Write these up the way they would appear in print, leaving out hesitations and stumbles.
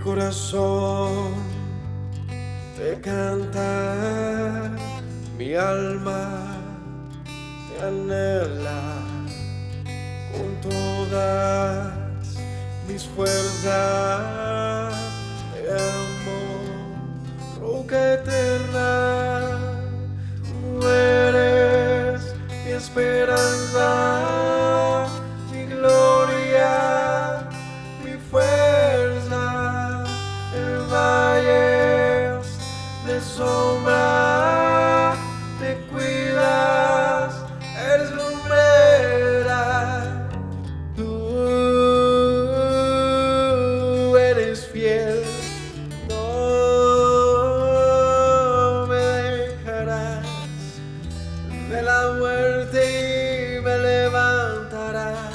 corazón te canta, mi alma te anhela con todas mis fuerzas. Te amo, roca eterna, tú eres mi esperanza, mi gloria, mi fuerza. En valles de sombra te cuidas, eres lumbrera. Tú eres fiel, no me dejarás de la muerte y me levantarás.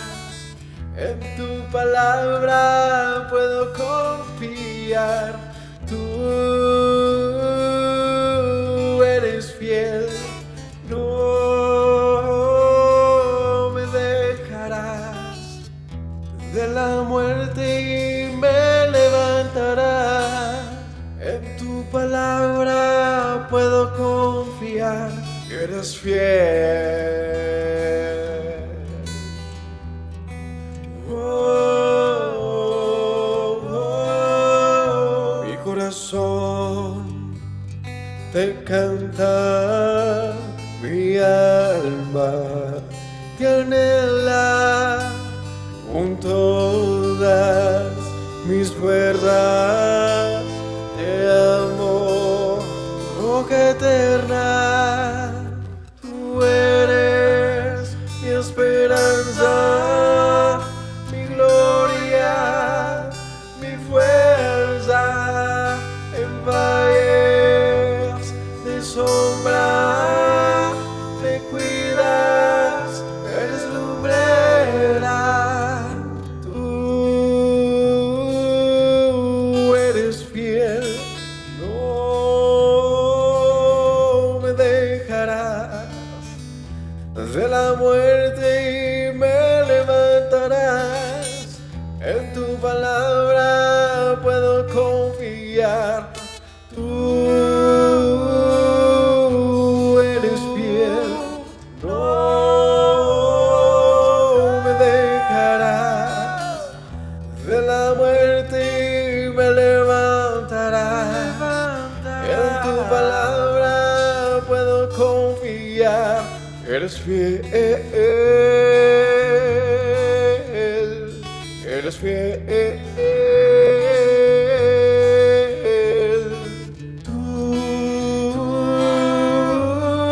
En tu palabra puedo confiar. Tú eres fiel, no me dejarás de la muerte y me levantarás. En tu palabra puedo confiar. Eres fiel. Mi corazón te canta, mi alma te anhela con todas mis fuerzas. Te amo, roca eterna, tú eres mi esperanza, mi gloria, mi fuerza. En valles de sombra te cuidas, eres lumbrera. Tú eres fiel, no me dejarás de la muerte y me levantarás. En tu palabra puedo confiar. Tú eres fiel, no me dejarás de la muerte y me levantarás. En tu palabra puedo confiar. Eres fiel, eres fiel. Tú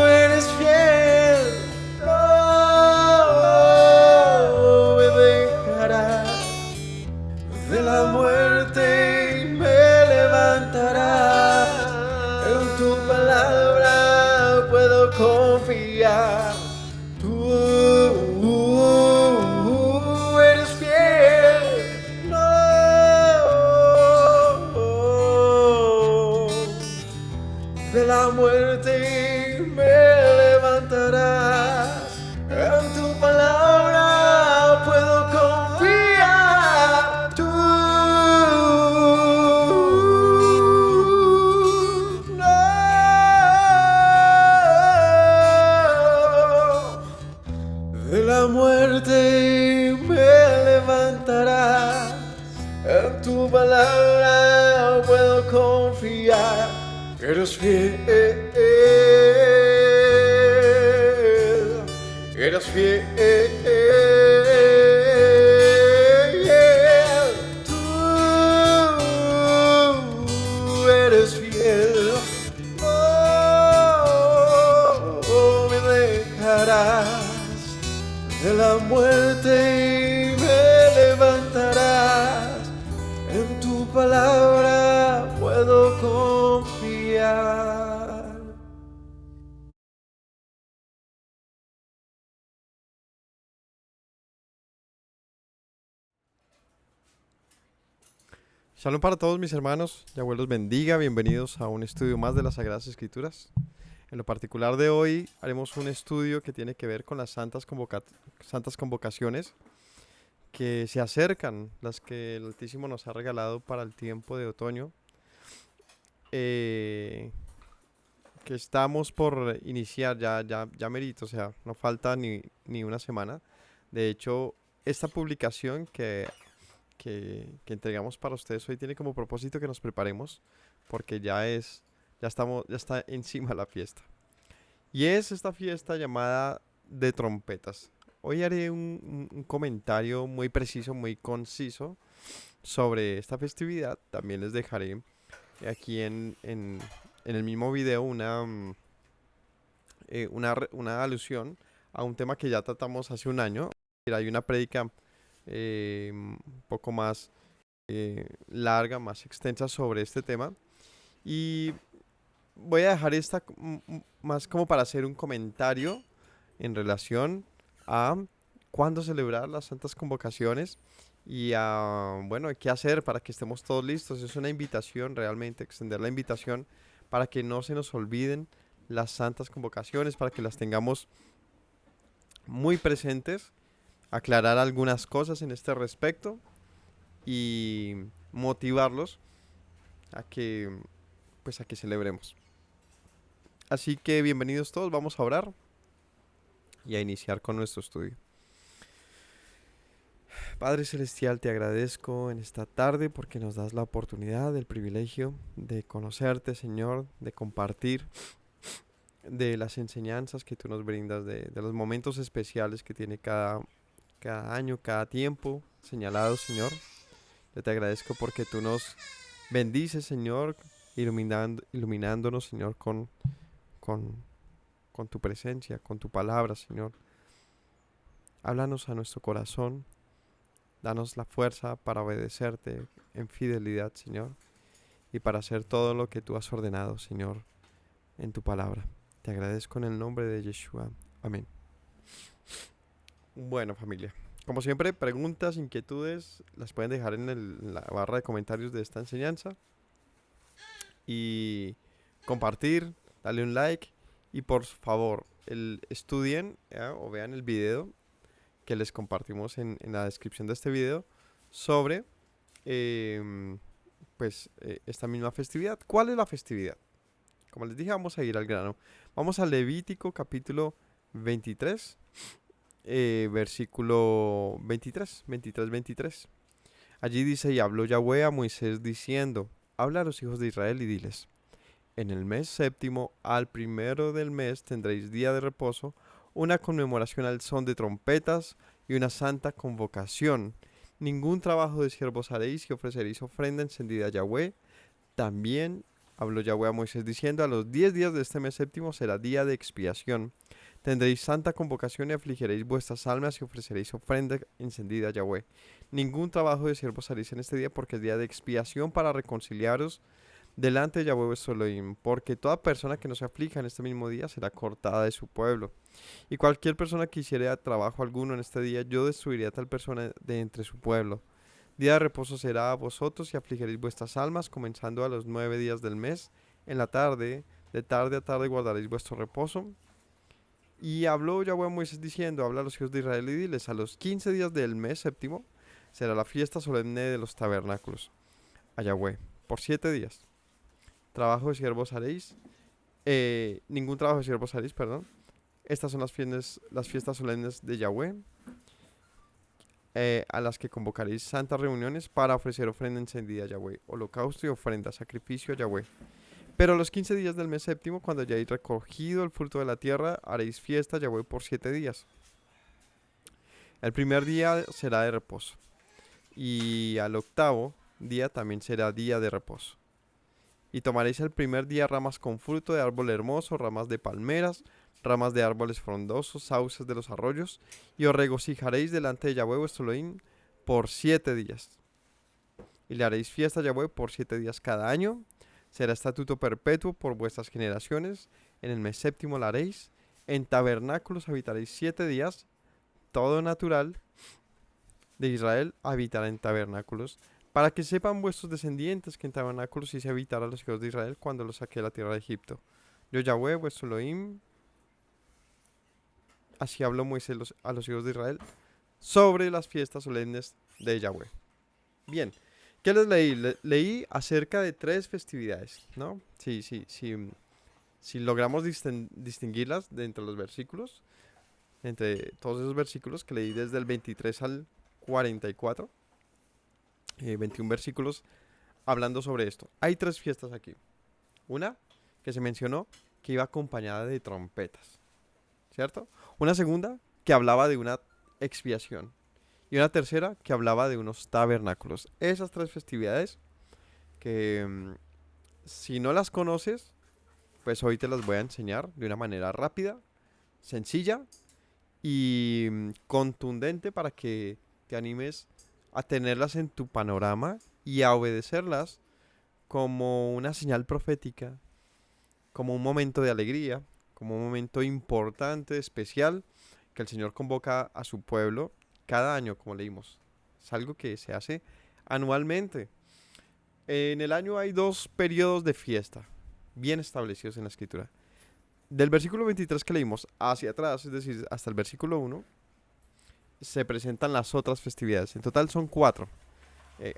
eres fiel, no me dejarás de la muerte y me levantarás. En tu palabra puedo confiar. Tú eres fiel, no de la muerte y me levantarás. En tu palabra puedo confiar. Tú no de la muerte y me levantarás. En tu palabra puedo confiar. Eres fiel, eres fiel. Tú eres fiel, no me dejarás de la muerte y me levantarás. En tu palabra puedo confiar. Shalom para todos mis hermanos, Yahweh los bendiga, bienvenidos a un estudio más de las Sagradas Escrituras. En lo particular de hoy haremos un estudio que tiene que ver con las santas convocaciones que se acercan, las que el Altísimo nos ha regalado para el tiempo de otoño, eh, que estamos por iniciar ya merito, o sea, no falta ni una semana. De hecho, esta publicación que entregamos para ustedes hoy tiene como propósito que nos preparemos, porque ya está encima la fiesta. Y es esta fiesta llamada de trompetas. Hoy haré un comentario muy preciso, muy conciso sobre esta festividad. También les dejaré aquí en el mismo video una alusión a un tema que ya tratamos hace un año. Hay una prédica un poco más larga, más extensa sobre este tema. Y voy a dejar esta más como para hacer un comentario en relación a cuándo celebrar las santas convocaciones y a, bueno, qué hacer para que estemos todos listos. Es una invitación realmente, extender la invitación para que no se nos olviden las santas convocaciones, para que las tengamos muy presentes, aclarar algunas cosas en este respecto y motivarlos a que, pues, a que celebremos. Así que bienvenidos todos, vamos a orar y a iniciar con nuestro estudio. Padre Celestial, te agradezco en esta tarde porque nos das la oportunidad, el privilegio de conocerte, Señor, de compartir de las enseñanzas que tú nos brindas, de los momentos especiales que tiene cada año, cada tiempo señalado, Señor. Yo te agradezco porque tú nos bendices, Señor, iluminándonos, Señor, con tu presencia, con tu palabra, Señor. Háblanos a nuestro corazón. Danos la fuerza para obedecerte en fidelidad, Señor, y para hacer todo lo que tú has ordenado, Señor, en tu palabra. Te agradezco en el nombre de Yeshua. Amén. Bueno, familia, como siempre, preguntas, inquietudes, las pueden dejar en la barra de comentarios de esta enseñanza. Y compartir, darle un like y por favor, estudien o vean el video que les compartimos en la descripción de este video sobre esta misma festividad. ¿Cuál es la festividad? Como les dije, vamos a ir al grano. Vamos a Levítico capítulo 23, versículo 23. Allí dice: y habló Yahweh a Moisés diciendo: habla a los hijos de Israel y diles: en el mes séptimo, al primero del mes, tendréis día de reposo, una conmemoración al son de trompetas y una santa convocación. Ningún trabajo de siervos haréis y ofreceréis ofrenda encendida a Yahweh. También habló Yahweh a Moisés diciendo: a los 10 días de este mes séptimo será día de expiación. Tendréis santa convocación y afligiréis vuestras almas y ofreceréis ofrenda encendida a Yahweh. Ningún trabajo de siervos haréis en este día, porque es día de expiación para reconciliaros delante de Yahweh vuestro Elohim, porque toda persona que no se aflija en este mismo día será cortada de su pueblo. Y cualquier persona que hiciera trabajo alguno en este día, yo destruiré a tal persona de entre su pueblo. Día de reposo será a vosotros y afligiréis vuestras almas, comenzando a los 9 días del mes. En la tarde, de tarde a tarde guardaréis vuestro reposo. Y habló Yahweh a Moisés diciendo: habla a los hijos de Israel y diles: a los 15 días del mes séptimo será la fiesta solemne de los tabernáculos a Yahweh, por 7 días. Trabajo de siervos haréis, ningún trabajo de siervos haréis, perdón. Estas son las fiestas solemnes de Yahweh, a las que convocaréis santas reuniones para ofrecer ofrenda encendida a Yahweh, holocausto y ofrenda, sacrificio a Yahweh. Pero a los 15 días del mes séptimo, cuando hayáis recogido el fruto de la tierra, haréis fiesta a Yahweh por 7 días. El primer día será de reposo, y al octavo día también será día de reposo. Y tomaréis el primer día ramas con fruto de árbol hermoso, ramas de palmeras, ramas de árboles frondosos, sauces de los arroyos, y os regocijaréis delante de Yahweh vuestro Elohim por 7 días. Y le haréis fiesta a Yahweh por 7 días cada año. Será estatuto perpetuo por vuestras generaciones. En el mes séptimo la haréis. En tabernáculos habitaréis 7 días. Todo natural de Israel habitará en tabernáculos, para que sepan vuestros descendientes que en tabernáculos hice habitar a los hijos de Israel cuando los saqué de la tierra de Egipto. Yo, Yahweh, vuestro Elohim. Así habló Moisés a los hijos de Israel sobre las fiestas solemnes de Yahweh. Bien, ¿qué les leí? Leí acerca de 3 festividades, ¿no? Si logramos distinguirlas de entre los versículos, entre todos esos versículos que leí desde el 23 al 44, 21 versículos hablando sobre esto. Hay 3 fiestas aquí. Una que se mencionó que iba acompañada de trompetas, ¿cierto? Una segunda que hablaba de una expiación. Y una tercera que hablaba de unos tabernáculos. Esas 3 festividades que si no las conoces, pues hoy te las voy a enseñar de una manera rápida, sencilla y contundente para que te animes a tenerlas en tu panorama y a obedecerlas como una señal profética, como un momento de alegría, como un momento importante, especial, que el Señor convoca a su pueblo cada año, como leímos. Es algo que se hace anualmente. En el año hay 2 periodos de fiesta, bien establecidos en la Escritura. Del versículo 23 que leímos hacia atrás, es decir, hasta el versículo 1, se presentan las otras festividades. En total son 4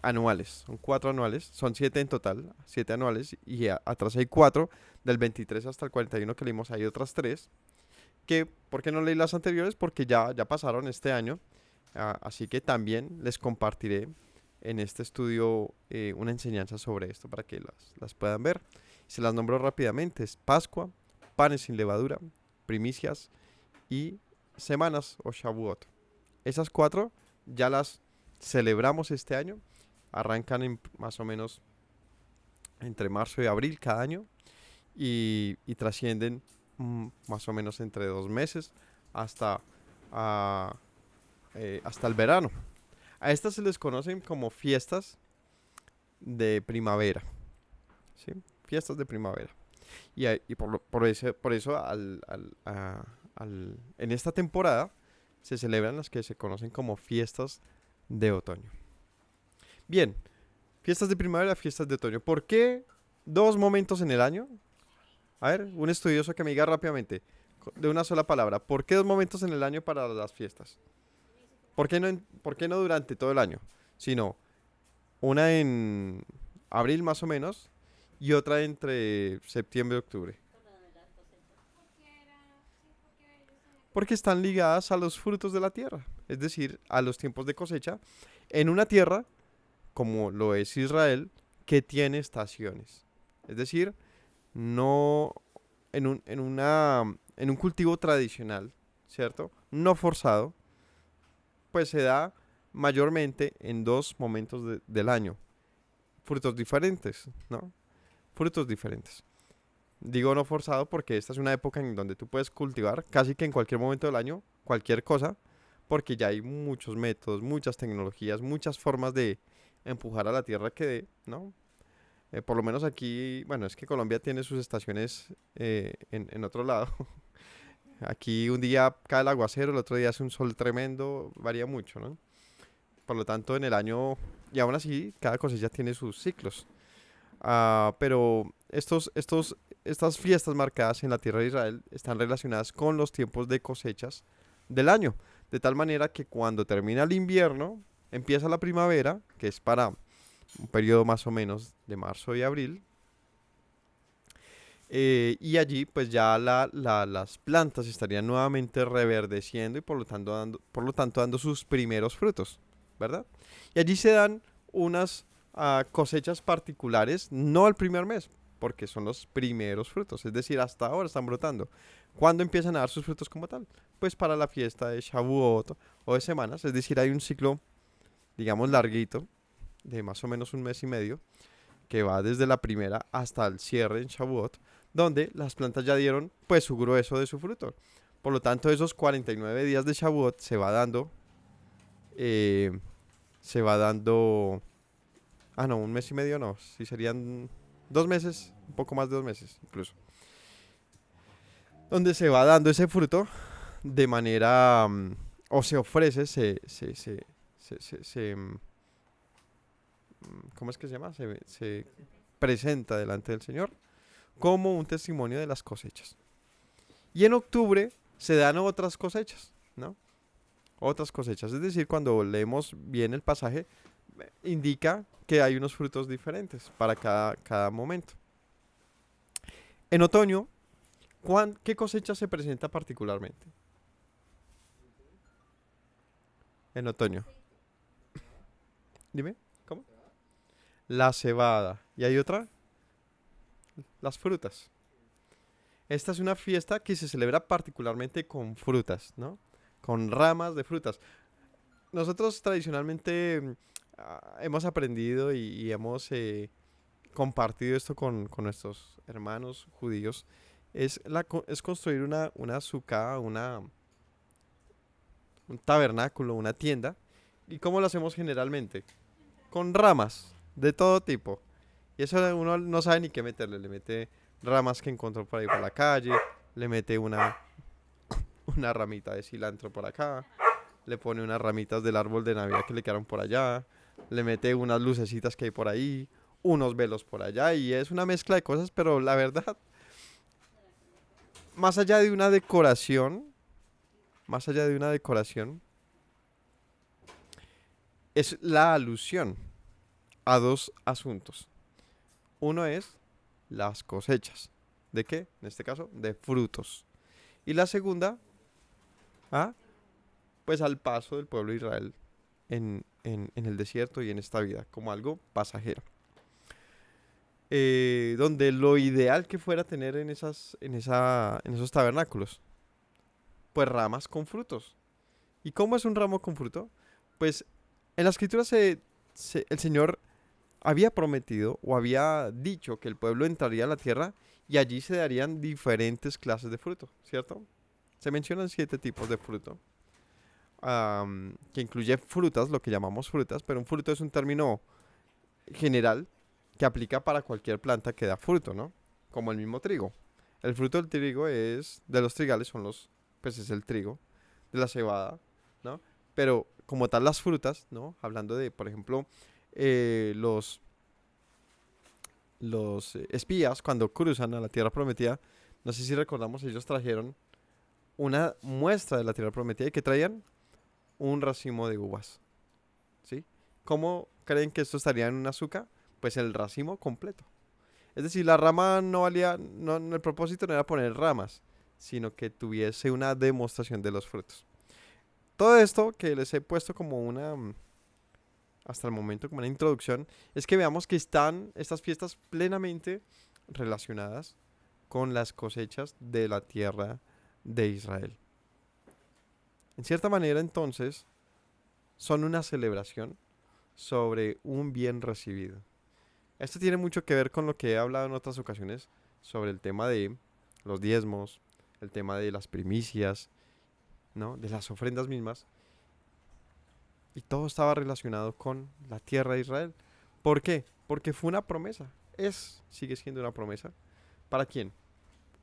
anuales, son 4 anuales, son 7 en total, 7 anuales, y atrás hay 4, del 23 hasta el 41 que leímos hay otras 3, que, ¿por qué no leí las anteriores? Porque ya pasaron este año, así que también les compartiré en este estudio una enseñanza sobre esto para que las puedan ver. Se las nombro rápidamente: es Pascua, panes sin levadura, primicias y semanas o Shavuot. Esas 4 ya las celebramos este año, arrancan más o menos entre marzo y abril cada año y trascienden más o menos entre 2 meses hasta, hasta el verano. A estas se les conocen como fiestas de primavera, ¿sí? Fiestas de primavera. Y por eso en esta temporada se celebran las que se conocen como fiestas de otoño. Bien, fiestas de primavera, fiestas de otoño. ¿Por qué 2 momentos en el año? A ver, un estudioso que me diga rápidamente, de una sola palabra, ¿por qué 2 momentos en el año para las fiestas? ¿Por qué no durante todo el año? Sino una en abril más o menos y otra entre septiembre y octubre. Porque están ligadas a los frutos de la tierra, es decir, a los tiempos de cosecha, en una tierra, como lo es Israel, que tiene estaciones. Es decir, no en un cultivo tradicional, ¿cierto? No forzado, pues se da mayormente en 2 momentos del año. Frutos diferentes, ¿no? Frutos diferentes. Digo no forzado porque esta es una época en donde tú puedes cultivar casi que en cualquier momento del año cualquier cosa, porque ya hay muchos métodos, muchas tecnologías, muchas formas de empujar a la tierra que dé, ¿no? Por lo menos aquí, bueno, es que Colombia tiene sus estaciones en otro lado. Aquí un día cae el aguacero, el otro día hace un sol tremendo, varía mucho, ¿no? Por lo tanto, en el año, y aún así, cada cosecha tiene sus ciclos. Pero estas fiestas marcadas en la tierra de Israel están relacionadas con los tiempos de cosechas del año. De tal manera que cuando termina el invierno, empieza la primavera, que es para un periodo más o menos de marzo y abril. Y allí pues ya las plantas estarían nuevamente reverdeciendo y por lo tanto dando sus primeros frutos, ¿verdad? Y allí se dan unas cosechas particulares, no el primer mes, porque son los primeros frutos, es decir, hasta ahora están brotando. ¿Cuándo empiezan a dar sus frutos como tal? Pues para la fiesta de Shavuot o de semanas, es decir, hay un ciclo, digamos, larguito, de más o menos un mes y medio, que va desde la primera hasta el cierre en Shavuot, donde las plantas ya dieron pues su grueso de su fruto. Por lo tanto, esos 49 días de Shavuot eh, no, un mes y medio no, sí serían 2 meses, un poco más de 2 meses incluso, donde se va dando ese fruto de manera, o se ofrece, ¿cómo es que se llama? Se presenta delante del Señor como un testimonio de las cosechas. Y en octubre se dan otras cosechas, ¿no? otras cosechas. Es decir, cuando leemos bien el pasaje, indica que hay unos frutos diferentes para cada momento. En otoño, ¿qué cosecha se presenta particularmente? En otoño. Dime, ¿cómo? La cebada. ¿Y hay otra? Las frutas. Esta es una fiesta que se celebra particularmente con frutas, ¿no? Con ramas de frutas. Nosotros tradicionalmente hemos aprendido y hemos compartido esto con nuestros hermanos judíos. Es construir una sukkah, un tabernáculo, una tienda. ¿Y cómo lo hacemos generalmente? Con ramas de todo tipo. Y eso uno no sabe ni qué meterle. Le mete ramas que encontró por ahí por la calle, le mete una ramita de cilantro por acá, le pone unas ramitas del árbol de Navidad que le quedaron por allá, le mete unas lucecitas que hay por ahí, unos velos por allá, y es una mezcla de cosas, pero la verdad, más allá de una decoración, más allá de una decoración, es la alusión a dos asuntos. Uno es las cosechas. ¿De qué? En este caso, de frutos. Y la segunda, ¿ah? Pues al paso del pueblo de Israel en el desierto y en esta vida, como algo pasajero. Donde lo ideal que fuera tener en esos tabernáculos, pues ramas con frutos. ¿Y cómo es un ramo con fruto? Pues en la escritura el Señor había prometido o había dicho que el pueblo entraría a la tierra y allí se darían diferentes clases de fruto, ¿cierto? Se mencionan 7 tipos de fruto, que incluye frutas, lo que llamamos frutas, pero un fruto es un término general que aplica para cualquier planta que da fruto, ¿no? Como el mismo trigo. El fruto del trigo de los trigales pues es el trigo, de la cebada, ¿no? Pero como tal las frutas, ¿no? Hablando de, por ejemplo, los espías cuando cruzan a la tierra prometida, no sé si recordamos, ellos trajeron una muestra de la tierra prometida y que traían un racimo de uvas, ¿sí? ¿Cómo creen que esto estaría en un azúcar? Pues el racimo completo. Es decir, la rama no valía, no, el propósito no era poner ramas, sino que tuviese una demostración de los frutos. Todo esto que les he puesto como hasta el momento como una introducción, es que veamos que están estas fiestas plenamente relacionadas con las cosechas de la tierra de Israel. En cierta manera, entonces, son una celebración sobre un bien recibido. Esto tiene mucho que ver con lo que he hablado en otras ocasiones sobre el tema de los diezmos, el tema de las primicias, ¿no? De las ofrendas mismas. Y todo estaba relacionado con la tierra de Israel. ¿Por qué? Porque fue una promesa. Sigue siendo una promesa. ¿Para quién?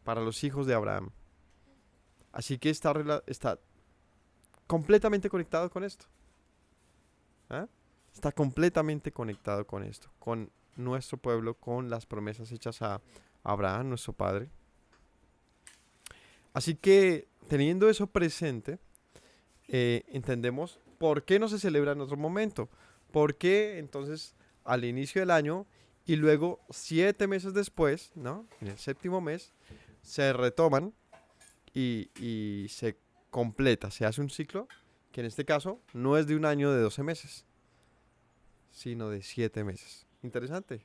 Para los hijos de Abraham. Así que está completamente conectado con esto. ¿Ah? Está completamente conectado con esto, con nuestro pueblo, con las promesas hechas a Abraham, nuestro padre. Así que, teniendo eso presente, entendemos por qué no se celebra en otro momento. ¿Por qué entonces al inicio del año y luego 7 meses después, ¿no? En el 7º mes, se retoman y se completa, se hace un ciclo que en este caso no es de un año de 12 meses, sino de 7 meses. Interesante.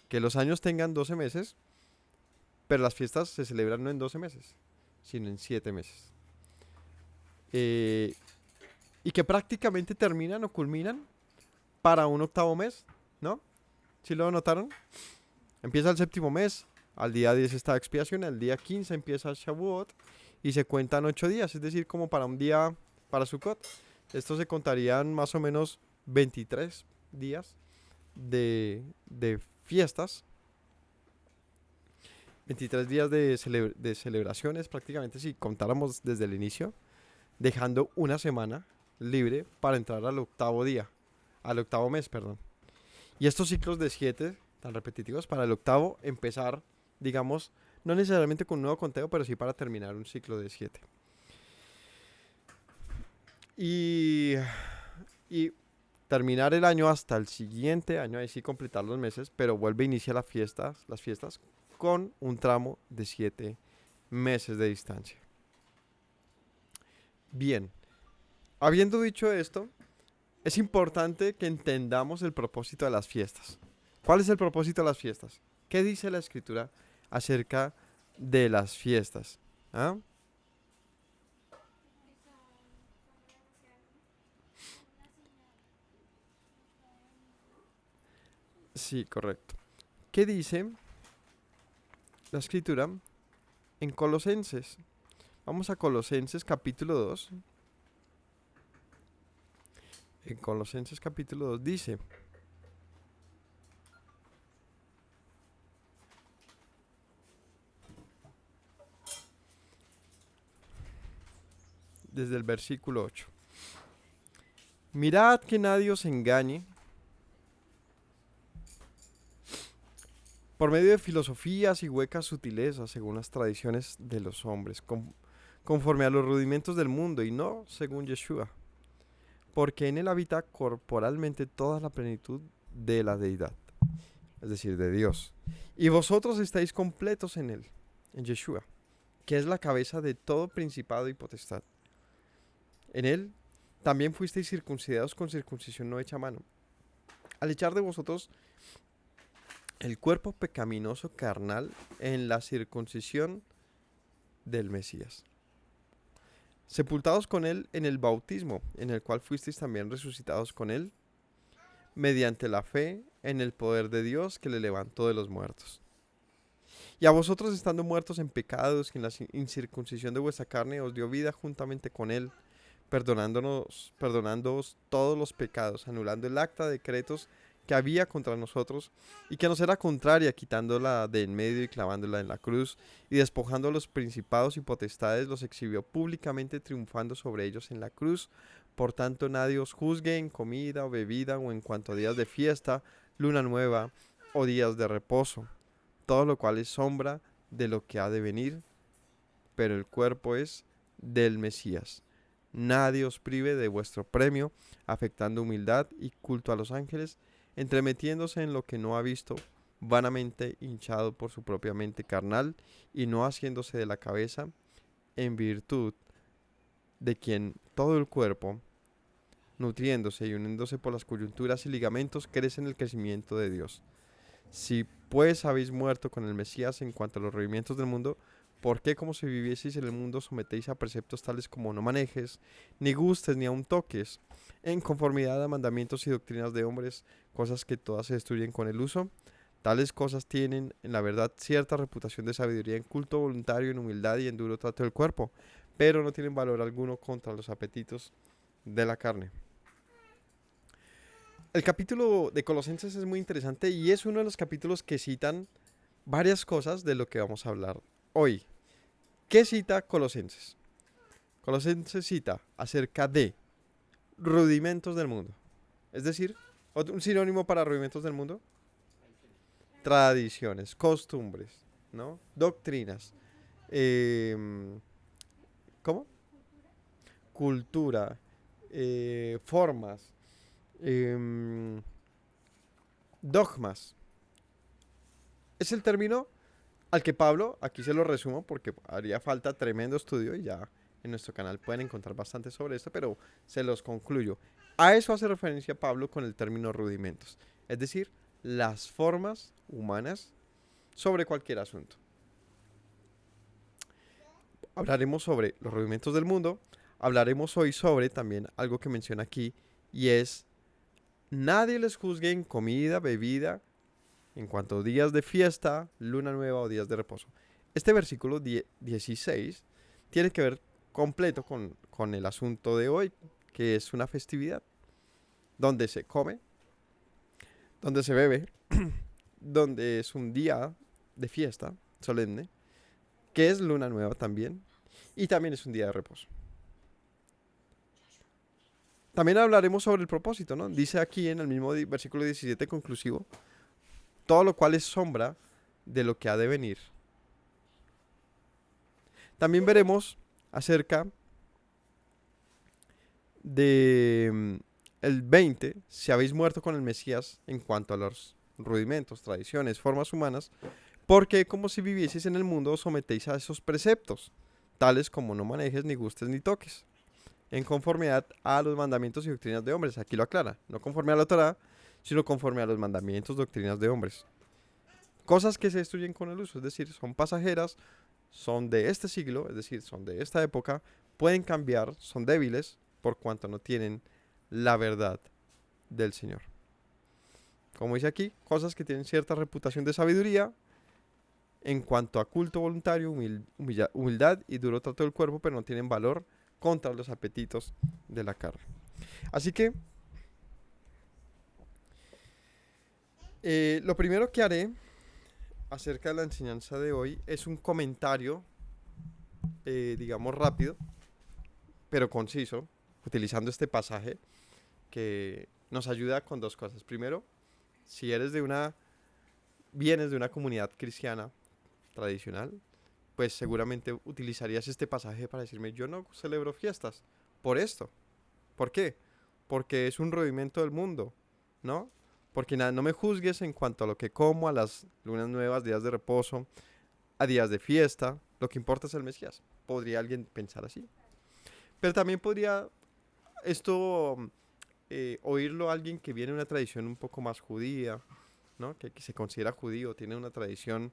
Que los años tengan 12 meses, pero las fiestas se celebran no en 12 meses, sino en 7 meses. Y que prácticamente terminan o culminan para un 8º mes, ¿no? ¿Sí lo notaron? Empieza el 7º mes, al día 10 está expiación, al día 15 empieza Shavuot y se cuentan 8 días, es decir, como para un día para Sukkot. Estos se contarían más o menos 23 días de fiestas, 23 días de celebraciones prácticamente si contáramos desde el inicio, dejando una semana libre para entrar al 8º mes, perdón. Y estos ciclos de 7 tan repetitivos para el 8º empezar, digamos, no necesariamente con un nuevo conteo, pero sí para terminar un ciclo de 7. Y, y terminar el año hasta el siguiente año, ahí sí completar los meses, pero vuelve a iniciar las fiestas con un tramo de 7 meses de distancia. Bien, habiendo dicho esto, es importante que entendamos el propósito de las fiestas. ¿Cuál es el propósito de las fiestas? ¿Qué dice la escritura acerca de las fiestas? ¿Ah? Sí, correcto. ¿Qué dice la escritura en Colosenses? Vamos a Colosenses capítulo 2. En Colosenses capítulo 2 dice, desde el versículo 8, mirad que nadie os engañe por medio de filosofías y huecas sutilezas según las tradiciones de los hombres, conforme a los rudimentos del mundo y no según Yeshua, porque en él habita corporalmente toda la plenitud de la deidad, es decir, de Dios. Y vosotros estáis completos en él, en Yeshua, que es la cabeza de todo principado y potestad. En él también fuisteis circuncidados con circuncisión no hecha a mano, al echar de vosotros el cuerpo pecaminoso carnal en la circuncisión del Mesías, sepultados con él en el bautismo, en el cual fuisteis también resucitados con él, mediante la fe en el poder de Dios que le levantó de los muertos. Y a vosotros, estando muertos en pecados, que en la incircuncisión de vuestra carne os dio vida juntamente con él, perdonándoos todos los pecados, anulando el acta de decretos que había contra nosotros y que nos era contraria, quitándola de en medio y clavándola en la cruz, y despojando a los principados y potestades, los exhibió públicamente, triunfando sobre ellos en la cruz. Por tanto, nadie os juzgue en comida o bebida o en cuanto a días de fiesta, luna nueva o días de reposo, todo lo cual es sombra de lo que ha de venir, pero el cuerpo es del Mesías. Nadie os prive de vuestro premio, afectando humildad y culto a los ángeles, entremetiéndose en lo que no ha visto, vanamente hinchado por su propia mente carnal, y no haciéndose de la cabeza, en virtud de quien todo el cuerpo, nutriéndose y uniéndose por las coyunturas y ligamentos, crece en el crecimiento de Dios. Si pues habéis muerto con el Mesías en cuanto a los movimientos del mundo, ¿por qué, como si vivieseis en el mundo, sometéis a preceptos tales como no manejes, ni gustes, ni aun toques, en conformidad a mandamientos y doctrinas de hombres, cosas que todas se destruyen con el uso? Tales cosas tienen, en la verdad, cierta reputación de sabiduría en culto voluntario, en humildad y en duro trato del cuerpo, pero no tienen valor alguno contra los apetitos de la carne. El capítulo de Colosenses es muy interesante y es uno de los capítulos que citan varias cosas de lo que vamos a hablar hoy. ¿Qué cita Colosenses? Colosenses cita acerca de rudimentos del mundo. Es decir, un sinónimo para rudimentos del mundo: tradiciones, costumbres, ¿no? Doctrinas. ¿Cómo? Cultura, formas, dogmas. Es el término al que Pablo, aquí se lo resumo porque haría falta tremendo estudio y ya en nuestro canal pueden encontrar bastante sobre esto, pero se los concluyo. A eso hace referencia Pablo con el término rudimentos, es decir, las formas humanas sobre cualquier asunto. Hablaremos sobre los rudimentos del mundo, hablaremos hoy sobre también algo que menciona aquí y es: nadie les juzgue en comida, bebida, en cuanto a días de fiesta, luna nueva o días de reposo. Este versículo 16 tiene que ver completo con el asunto de hoy, que es una festividad, donde se come, donde se bebe, donde es un día de fiesta solemne, que es luna nueva también, y también es un día de reposo. También hablaremos sobre el propósito, ¿no? Dice aquí en el mismo versículo 17 conclusivo: todo lo cual es sombra de lo que ha de venir. También veremos acerca el 20, si habéis muerto con el Mesías en cuanto a los rudimentos, tradiciones, formas humanas, porque como si vivieseis en el mundo os sometéis a esos preceptos, tales como no manejes, ni gustes, ni toques, en conformidad a los mandamientos y doctrinas de hombres. Aquí lo aclara, no conforme a la Torá, sino conforme a los mandamientos, doctrinas de hombres. Cosas que se destruyen con el uso, es decir, son pasajeras, son de este siglo, es decir, son de esta época, pueden cambiar, son débiles, por cuanto no tienen la verdad del Señor. Como dice aquí, cosas que tienen cierta reputación de sabiduría en cuanto a culto voluntario, humildad y duro trato del cuerpo, pero no tienen valor contra los apetitos de la carne. Así que lo primero que haré acerca de la enseñanza de hoy es un comentario, digamos rápido, pero conciso, utilizando este pasaje que nos ayuda con dos cosas. Primero, si vienes de una comunidad cristiana tradicional, pues seguramente utilizarías este pasaje para decirme, yo no celebro fiestas por esto. ¿Por qué? Porque es un rudimento del mundo, ¿no? Porque no me juzgues en cuanto a lo que como, a las lunas nuevas, días de reposo, a días de fiesta. Lo que importa es el Mesías. Podría alguien pensar así. Pero también podría esto oírlo a alguien que viene de una tradición un poco más judía, ¿no? Que se considera judío, tiene una tradición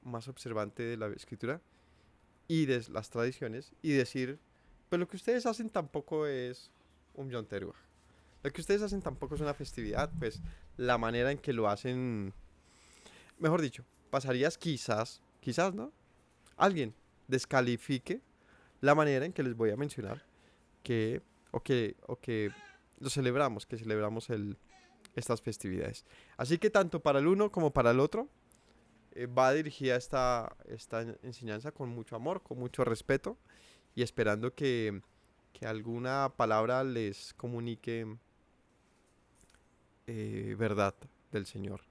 más observante de la escritura y de las tradiciones, y decir, pero lo que ustedes hacen tampoco es un Yom Teruah. Lo que ustedes hacen tampoco es una festividad, pues la manera en que lo hacen, mejor dicho, pasarías quizás, ¿no? Alguien descalifique la manera en que les voy a mencionar que que celebramos estas festividades. Así que tanto para el uno como para el otro va dirigida esta enseñanza con mucho amor, con mucho respeto y esperando que alguna palabra les comunique verdad del Señor.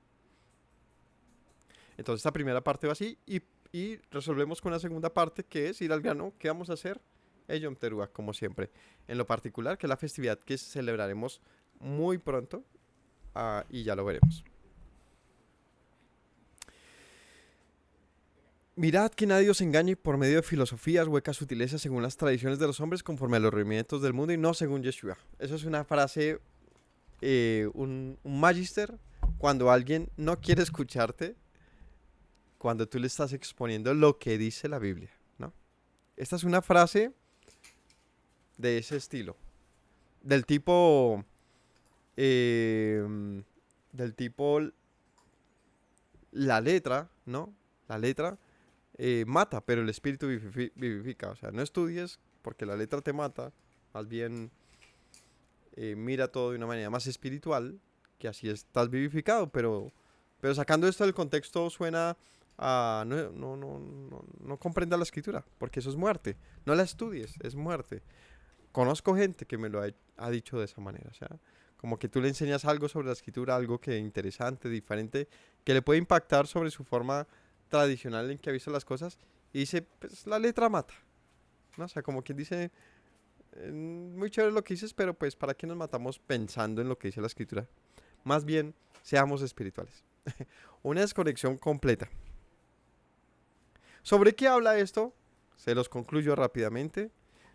Entonces esta primera parte va así y resolvemos con la segunda parte, que es ir al grano. ¿Qué vamos a hacer? El Yom Teruah, como siempre. En lo particular, que es la festividad que celebraremos muy pronto, y ya lo veremos. Mirad que nadie os engañe por medio de filosofías, huecas sutilezas según las tradiciones de los hombres, conforme a los rudimentos del mundo y no según Yeshua. Eso es una frase, un magister, cuando alguien no quiere escucharte, cuando tú le estás exponiendo lo que dice la Biblia, ¿no? Esta es una frase de ese estilo, del tipo, eh, la letra, ¿no? La letra mata, pero el espíritu vivifica. O sea, no estudies porque la letra te mata, más bien mira todo de una manera más espiritual, que así estás vivificado, pero sacando esto del contexto suena a no comprenda la escritura, porque eso es muerte. No la estudies, es muerte. Conozco gente que me lo ha dicho de esa manera, o sea, como que tú le enseñas algo sobre la escritura, algo que interesante, diferente, que le puede impactar sobre su forma tradicional en que ha visto las cosas, y dice, pues la letra mata, ¿no? O sea, como quien dice, muy chévere lo que dices, pero pues ¿para qué nos matamos pensando en lo que dice la escritura? Más bien, seamos espirituales. Una desconexión completa. ¿Sobre qué habla esto? Se los concluyo rápidamente.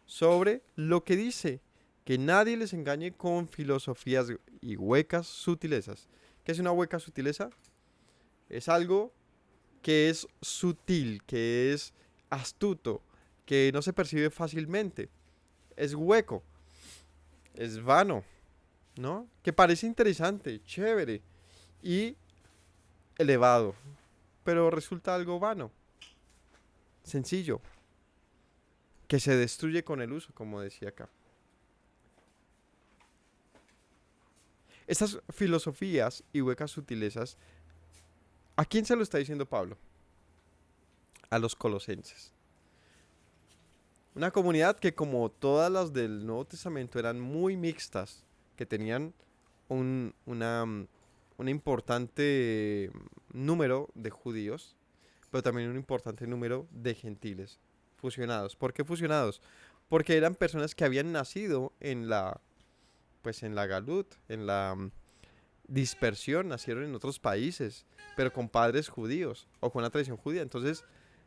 Sobre lo que dice, que nadie les engañe con filosofías y huecas sutilezas. ¿Qué es una hueca sutileza? Es algo que es sutil, que es astuto, que no se percibe fácilmente. Es hueco, es vano, ¿no? Que parece interesante, chévere y elevado, pero resulta algo vano, sencillo, que se destruye con el uso, como decía acá. Estas filosofías y huecas sutilezas, ¿a quién se lo está diciendo Pablo? A los colosenses. Una comunidad que, como todas las del Nuevo Testamento, eran muy mixtas, que tenían un importante número de judíos, pero también un importante número de gentiles fusionados. ¿Por qué fusionados? Porque eran personas que habían nacido en la pues en la galut, en la dispersión, nacieron en otros países, pero con padres judíos o con una tradición judía. Entonces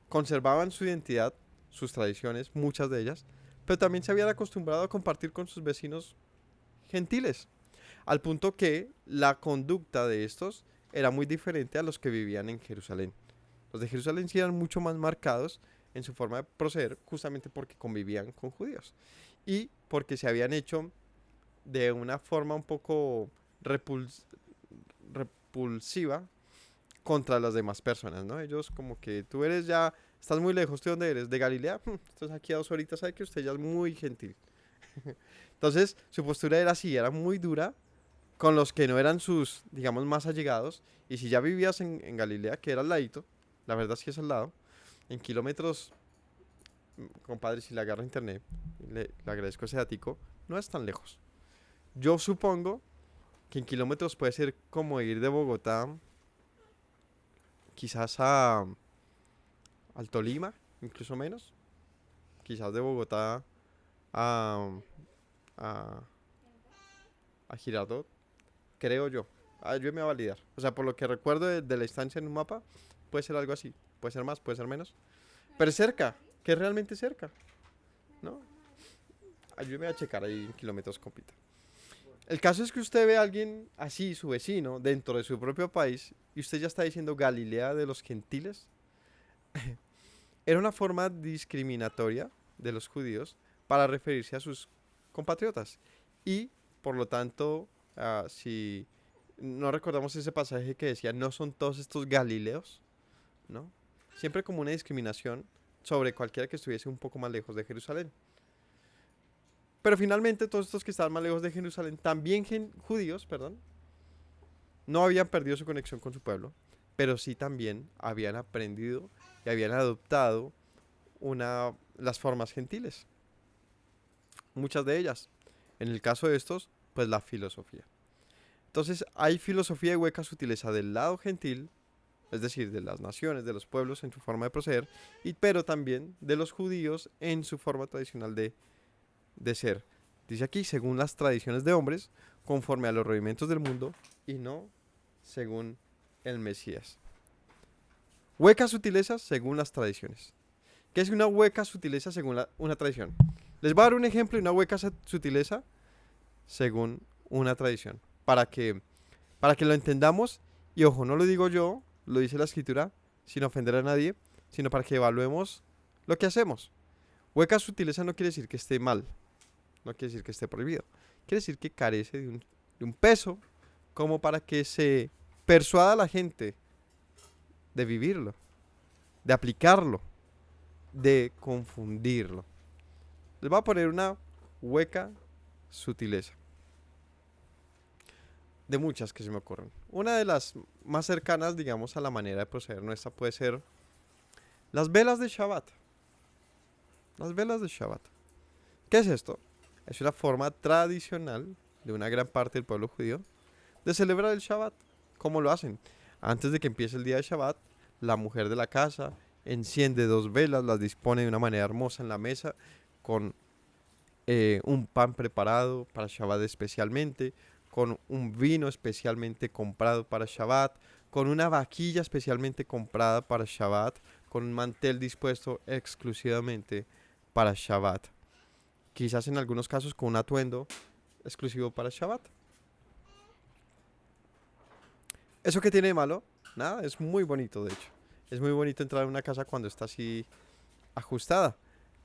conservaban su identidad, sus tradiciones, muchas de ellas, pero también se habían acostumbrado a compartir con sus vecinos gentiles, al punto que la conducta de estos era muy diferente a los que vivían en Jerusalén. Los de Jerusalén sí eran mucho más marcados en su forma de proceder, justamente porque convivían con judíos y porque se habían hecho de una forma un poco repulsiva contra las demás personas, ¿no? Ellos como que tú eres ya, estás muy lejos, ¿de dónde eres? ¿De Galilea? Estás aquí a 2 horitas, sabe que usted ya es muy gentil. Entonces, su postura era así, era muy dura con los que no eran sus, digamos, más allegados. Y si ya vivías en Galilea, que era al ladito, la verdad es que es al lado, en kilómetros, compadre, si le agarro internet, le agradezco ese datico, no es tan lejos. Yo supongo que en kilómetros puede ser como ir de Bogotá quizás al Tolima, incluso menos. Quizás de Bogotá a, a, a Girardot, creo yo. Yo me voy a validar. O sea, por lo que recuerdo de la instancia en un mapa, puede ser algo así. Puede ser más, puede ser menos. Pero es cerca, que es realmente cerca, ¿no? Ayúdeme a checar ahí en kilómetros, compita. El caso es que usted ve a alguien así, su vecino, dentro de su propio país, y usted ya está diciendo Galilea de los gentiles. Era una forma discriminatoria de los judíos para referirse a sus compatriotas. Y, por lo tanto, si no recordamos ese pasaje que decía, no son todos estos galileos, ¿no? Siempre como una discriminación sobre cualquiera que estuviese un poco más lejos de Jerusalén. Pero finalmente todos estos que estaban más lejos de Jerusalén, también judíos, perdón, no habían perdido su conexión con su pueblo, pero sí también habían aprendido y habían adoptado las formas gentiles. Muchas de ellas. En el caso de estos, pues la filosofía. Entonces hay filosofía y hueca sutileza del lado gentil, es decir, de las naciones, de los pueblos en su forma de proceder, pero también de los judíos en su forma tradicional de ser. Dice aquí, según las tradiciones de hombres, conforme a los rudimentos del mundo y no según el Mesías. Huecas sutilezas según las tradiciones. ¿Qué es una hueca sutileza según una tradición? Les voy a dar un ejemplo de una hueca sutileza según una tradición. Para que lo entendamos, y ojo, no lo digo yo, lo dice la escritura, sin ofender a nadie, sino para que evaluemos lo que hacemos. Hueca sutileza no quiere decir que esté mal, no quiere decir que esté prohibido, quiere decir que carece de un peso como para que se persuada a la gente de vivirlo, de aplicarlo, de confundirlo. Les voy a poner una hueca sutileza. De muchas que se me ocurren. Una de las más cercanas, digamos, a la manera de proceder nuestra puede ser las velas de Shabbat. Las velas de Shabbat. ¿Qué es esto? Es una forma tradicional de una gran parte del pueblo judío de celebrar el Shabbat. ¿Cómo lo hacen? Antes de que empiece el día de Shabbat, la mujer de la casa enciende 2 velas, las dispone de una manera hermosa en la mesa con un pan preparado para Shabbat especialmente, con un vino especialmente comprado para Shabbat, con una vaquilla especialmente comprada para Shabbat, con un mantel dispuesto exclusivamente para Shabbat. Quizás en algunos casos con un atuendo exclusivo para Shabbat. ¿Eso qué tiene de malo? Nada, es muy bonito de hecho. Es muy bonito entrar en una casa cuando está así ajustada.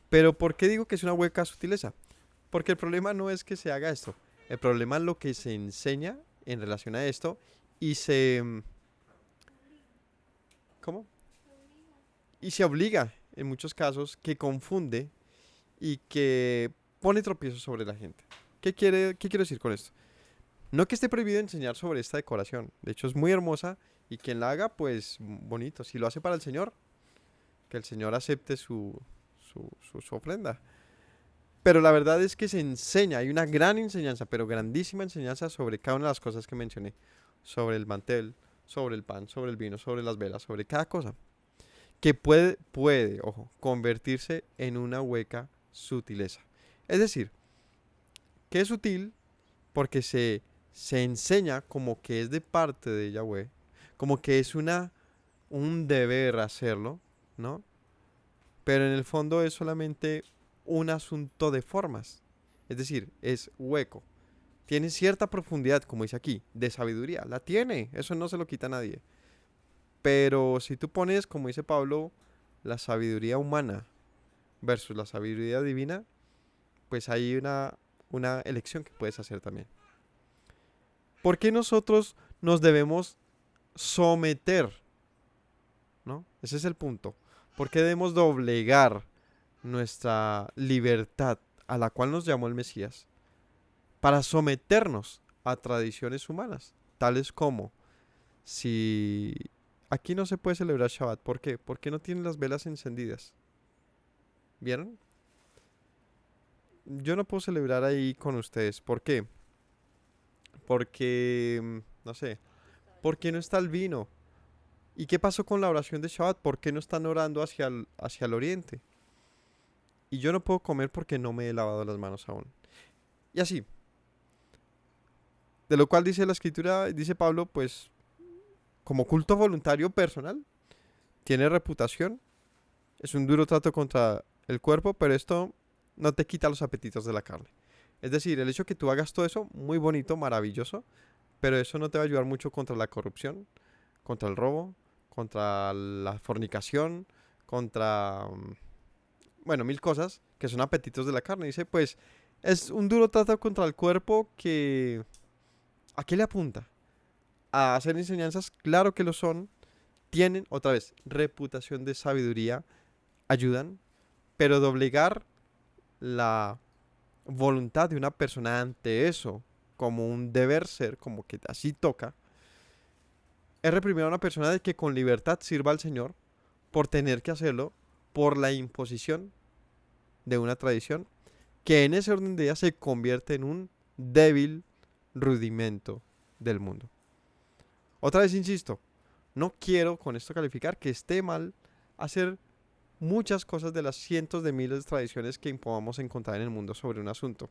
Pero ¿por qué digo que es una hueca sutileza? Porque el problema no es que se haga esto. El problema es lo que se enseña en relación a esto y ¿cómo? Y se obliga, en muchos casos, que confunde y que pone tropiezos sobre la gente. ¿Qué quiero decir con esto? No que esté prohibido enseñar sobre esta decoración. De hecho, es muy hermosa y quien la haga, pues, bonito. Si lo hace para el Señor, que el Señor acepte su ofrenda. Pero la verdad es que se enseña, hay una gran enseñanza, pero grandísima enseñanza sobre cada una de las cosas que mencioné. Sobre el mantel, sobre el pan, sobre el vino, sobre las velas, sobre cada cosa. Que puede, ojo, convertirse en una hueca sutileza. Es decir, que es sutil, porque se enseña como que es de parte de Yahweh, como que es un deber hacerlo, ¿no? Pero en el fondo es solamente un asunto de formas. Es decir, es hueco. Tiene cierta profundidad, como dice aquí, de sabiduría. La tiene, eso no se lo quita a nadie. Pero si tú pones, como dice Pablo, la sabiduría humana versus la sabiduría divina, pues hay una elección que puedes hacer también. ¿Por qué nosotros nos debemos someter? ¿No? Ese es el punto. ¿Por qué debemos doblegar nuestra libertad a la cual nos llamó el Mesías para someternos a tradiciones humanas, tales como si aquí no se puede celebrar Shabbat? ¿Por qué? Porque no tienen las velas encendidas. ¿Vieron? Yo no puedo celebrar ahí con ustedes. ¿Por qué? Porque, no sé, ¿por qué no está el vino? ¿Y qué pasó con la oración de Shabbat? ¿Por qué no están orando hacia el oriente? Y yo no puedo comer porque no me he lavado las manos aún. Y así. De lo cual dice la escritura, dice Pablo, pues como culto voluntario personal, tiene reputación, es un duro trato contra el cuerpo, pero esto no te quita los apetitos de la carne. Es decir, el hecho de que tú hagas todo eso, muy bonito, maravilloso, pero eso no te va a ayudar mucho contra la corrupción, contra el robo, contra la fornicación, contra, bueno, mil cosas que son apetitos de la carne. Dice, pues, es un duro trato contra el cuerpo que... ¿A qué le apunta? A hacer enseñanzas, claro que lo son, tienen, otra vez, reputación de sabiduría, ayudan, pero doblegar la voluntad de una persona ante eso, como un deber ser, como que así toca, es reprimir a una persona de que con libertad sirva al Señor por tener que hacerlo por la imposición de una tradición que en ese orden de ideas se convierte en un débil rudimento del mundo. Otra vez insisto, no quiero con esto calificar que esté mal hacer muchas cosas de las cientos de miles de tradiciones que podamos encontrar en el mundo sobre un asunto.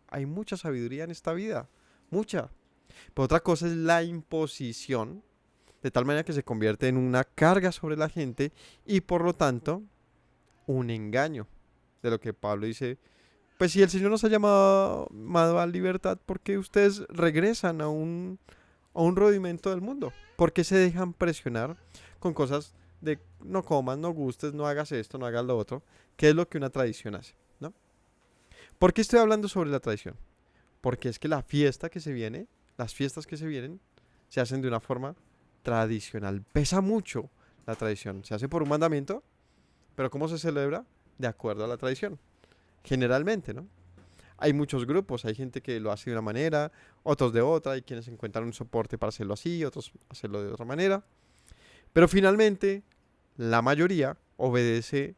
Hay mucha sabiduría en esta vida, mucha. Pero otra cosa es la imposición, de tal manera que se convierte en una carga sobre la gente y por lo tanto un engaño. De lo que Pablo dice, pues si el Señor nos ha llamado a libertad, ¿por qué ustedes regresan a un rudimento del mundo? ¿Por qué se dejan presionar con cosas de no comas, no gustes, no hagas esto, no hagas lo otro? ¿Qué es lo que una tradición hace? ¿No? ¿Por qué estoy hablando sobre la tradición? Porque es que la fiesta que se viene, las fiestas que se vienen, se hacen de una forma tradicional. Pesa mucho la tradición. Se hace por un mandamiento, pero ¿cómo se celebra? De acuerdo a la tradición. Generalmente, ¿no? Hay muchos grupos, hay gente que lo hace de una manera, otros de otra, hay quienes encuentran un soporte para hacerlo así, otros hacerlo de otra manera. Pero finalmente, la mayoría obedece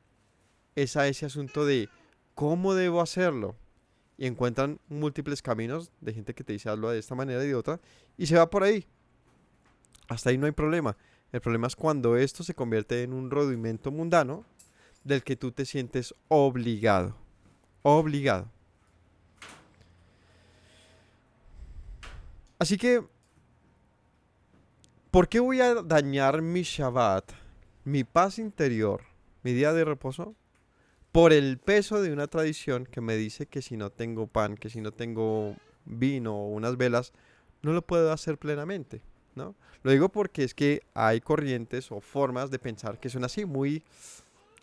a ese asunto de cómo debo hacerlo. Y encuentran múltiples caminos de gente que te dice hazlo de esta manera y de otra, y se va por ahí. Hasta ahí no hay problema. El problema es cuando esto se convierte en un rudimento mundano del que tú te sientes obligado. Obligado. Así que, ¿por qué voy a dañar mi Shabbat, mi paz interior, mi día de reposo, por el peso de una tradición que me dice que si no tengo pan, que si no tengo vino o unas velas, no lo puedo hacer plenamente, ¿no? Lo digo porque es que hay corrientes o formas de pensar que son así, muy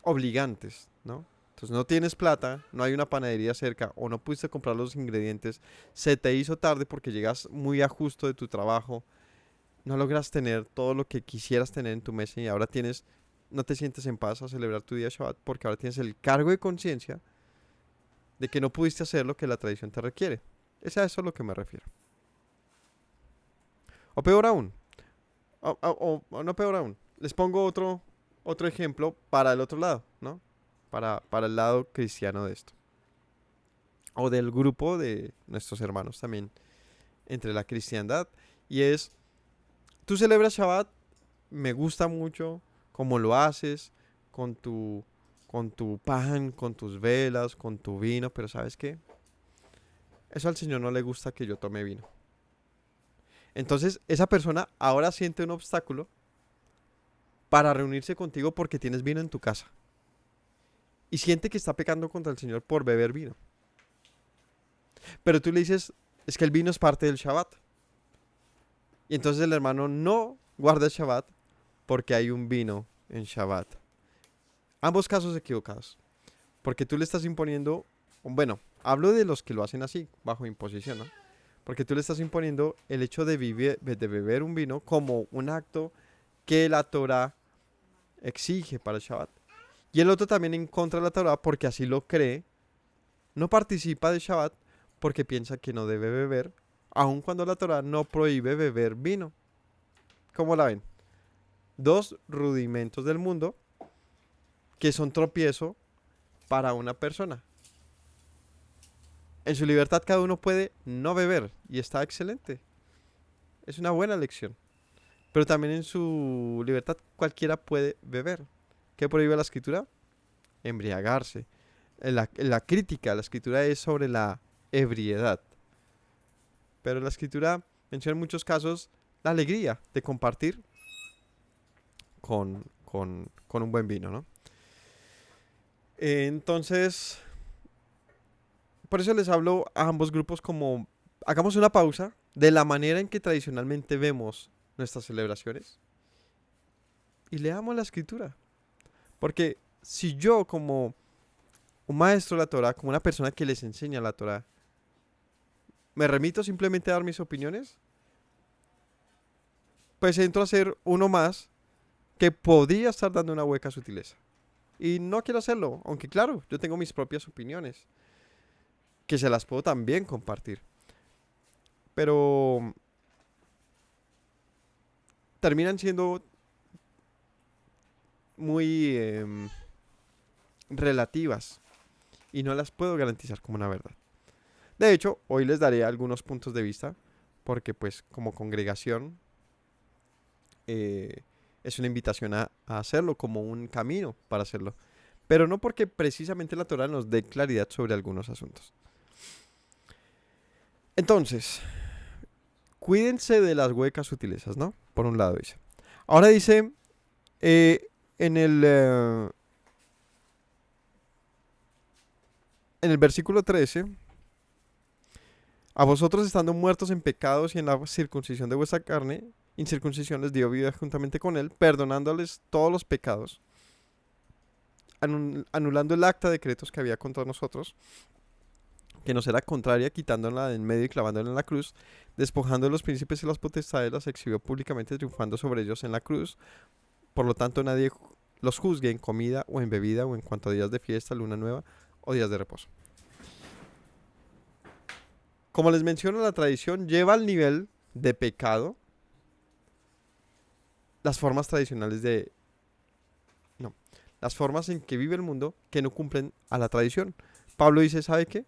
obligantes, ¿no? Entonces no tienes plata, no hay una panadería cerca o no pudiste comprar los ingredientes, se te hizo tarde porque llegas muy a justo de tu trabajo, no logras tener todo lo que quisieras tener en tu mesa y ahora no te sientes en paz a celebrar tu día Shabbat porque ahora tienes el cargo de conciencia de que no pudiste hacer lo que la tradición te requiere. Es a eso a lo que me refiero. O peor aún, o no peor aún, les pongo otro ejemplo para el otro lado, ¿no? Para el lado cristiano de esto. O del grupo de nuestros hermanos también entre la cristiandad. Y es, tú celebras Shabbat, me gusta mucho cómo lo haces, con tu pan, con tus velas, con tu vino, pero ¿sabes qué? Eso al Señor no le gusta que yo tome vino. Entonces, esa persona ahora siente un obstáculo para reunirse contigo porque tienes vino en tu casa. Y siente que está pecando contra el Señor por beber vino. Pero tú le dices, es que el vino es parte del Shabbat. Y entonces el hermano no guarda el Shabbat porque hay un vino en Shabbat. Ambos casos equivocados. Porque tú le estás imponiendo, bueno, hablo de los que lo hacen así, bajo imposición, ¿no? Porque tú le estás imponiendo el hecho de beber un vino como un acto que la Torah exige para el Shabbat. Y el otro también en contra de la Torah porque así lo cree, no participa del Shabbat porque piensa que no debe beber, aun cuando la Torah no prohíbe beber vino. ¿Cómo la ven? Dos rudimentos del mundo que son tropiezo para una persona. En su libertad cada uno puede no beber y está excelente. Es una buena lección. Pero también en su libertad cualquiera puede beber. ¿Qué prohíbe la escritura? Embriagarse. La crítica a la escritura es sobre la ebriedad. Pero la escritura menciona en muchos casos la alegría de compartir con un buen vino, ¿no? Entonces, por eso les hablo a ambos grupos como hagamos una pausa de la manera en que tradicionalmente vemos nuestras celebraciones y leamos la escritura. Porque si yo como un maestro de la Torah, como una persona que les enseña la Torah, me remito simplemente a dar mis opiniones, pues entro a ser uno más que podría estar dando una hueca sutileza. Y no quiero hacerlo, aunque claro, yo tengo mis propias opiniones, que se las puedo también compartir. Pero terminan siendo muy relativas y no las puedo garantizar como una verdad. De hecho, hoy les daré algunos puntos de vista, porque pues como congregación es una invitación a hacerlo, como un camino para hacerlo. Pero no porque precisamente la Torah nos dé claridad sobre algunos asuntos. Entonces, cuídense de las huecas sutilezas, ¿no? Por un lado dice. Ahora dice, en el versículo 13, a vosotros estando muertos en pecados y en la circuncisión de vuestra carne, incircuncisión les dio vida juntamente con él, perdonándoles todos los pecados, anulando el acta de decretos que había contra nosotros, que nos era contraria, quitándola de en medio y clavándola en la cruz, despojando de los príncipes y las potestades, las exhibió públicamente, triunfando sobre ellos en la cruz. Por lo tanto, nadie los juzgue en comida o en bebida o en cuanto a días de fiesta, luna nueva o días de reposo. Como les menciono, la tradición lleva al nivel de pecado las formas tradicionales las formas en que vive el mundo que no cumplen a la tradición. Pablo dice, ¿sabe qué?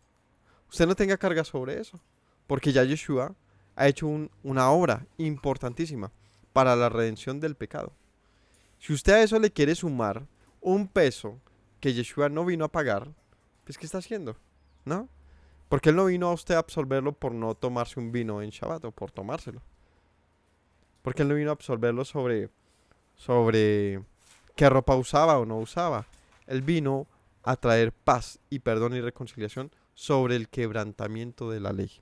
Usted no tenga carga sobre eso, porque ya Yeshua ha hecho una obra importantísima para la redención del pecado. Si usted a eso le quiere sumar un peso que Yeshua no vino a pagar, pues ¿qué está haciendo? ¿No? Porque él no vino a usted a absorberlo por no tomarse un vino en Shabbat o por tomárselo. Porque él no vino a absorberlo sobre qué ropa usaba o no usaba. Él vino a traer paz y perdón y reconciliación sobre el quebrantamiento de la ley.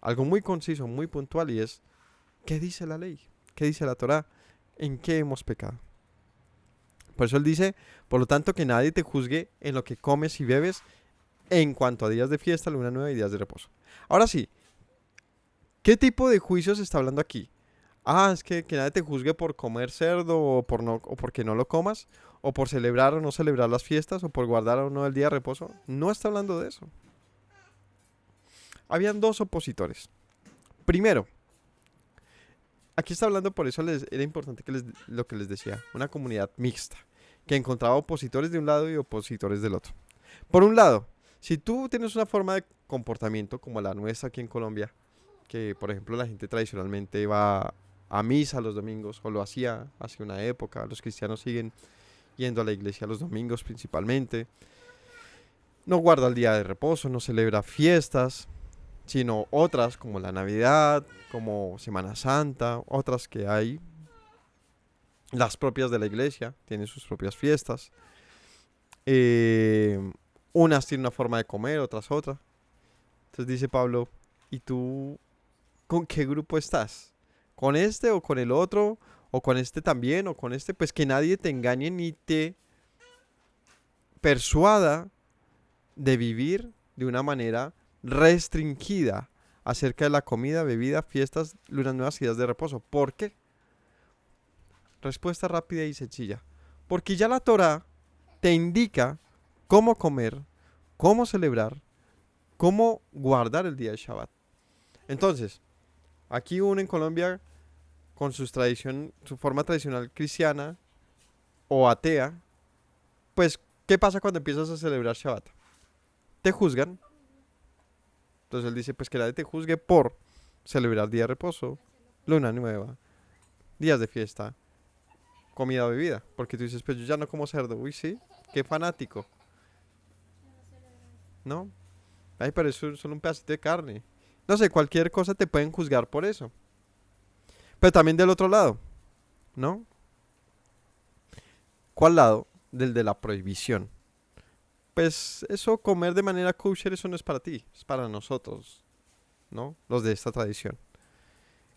Algo muy conciso, muy puntual, y es, ¿qué dice la ley? ¿Qué dice la Torah? ¿En qué hemos pecado? Por eso él dice, por lo tanto, que nadie te juzgue en lo que comes y bebes en cuanto a días de fiesta, luna nueva y días de reposo. Ahora sí, ¿qué tipo de juicio se está hablando aquí? Es que nadie te juzgue por comer cerdo o porque no lo comas, o por celebrar o no celebrar las fiestas, o por guardar o no el día de reposo. No está hablando de eso. Habían dos opositores. Primero, aquí está hablando, por eso era importante lo que les decía, una comunidad mixta, que encontraba opositores de un lado y opositores del otro. Por un lado, si tú tienes una forma de comportamiento como la nuestra aquí en Colombia, que por ejemplo la gente tradicionalmente va a misa los domingos, o lo hacía hace una época, los cristianos siguen yendo a la iglesia los domingos principalmente, no guarda el día de reposo, no celebra fiestas. sino otras como la Navidad, como Semana Santa, otras que hay, las propias de la iglesia, tienen sus propias fiestas. eh, Unas tienen una forma de comer, otras otra. Entonces dice Pablo, ¿y tú con qué grupo estás? ¿Con este o con el otro? ¿O con este también? ¿O con este? Pues que nadie te engañe ni te persuada de vivir de una manera restringida acerca de la comida, bebida, fiestas, lunas nuevas y días de reposo. ¿Por qué? Respuesta rápida y sencilla. Porque ya la Torah te indica cómo comer, cómo celebrar, cómo guardar el día de Shabbat. Entonces, aquí uno en Colombia, con su forma tradicional cristiana o atea, pues, ¿qué pasa cuando empiezas a celebrar Shabbat? Te juzgan. Entonces él dice, pues que nadie te juzgue por celebrar día de reposo, luna nueva, días de fiesta, comida o bebida. Porque tú dices, pues yo ya no como cerdo. Uy, sí, qué fanático, ¿no? Ay, pero eso es solo un pedacito de carne. No sé, cualquier cosa te pueden juzgar por eso. Pero también del otro lado, ¿no? ¿Cuál lado? Del de la prohibición. Pues eso, comer de manera kosher, eso no es para ti, es para nosotros, ¿no? Los de esta tradición.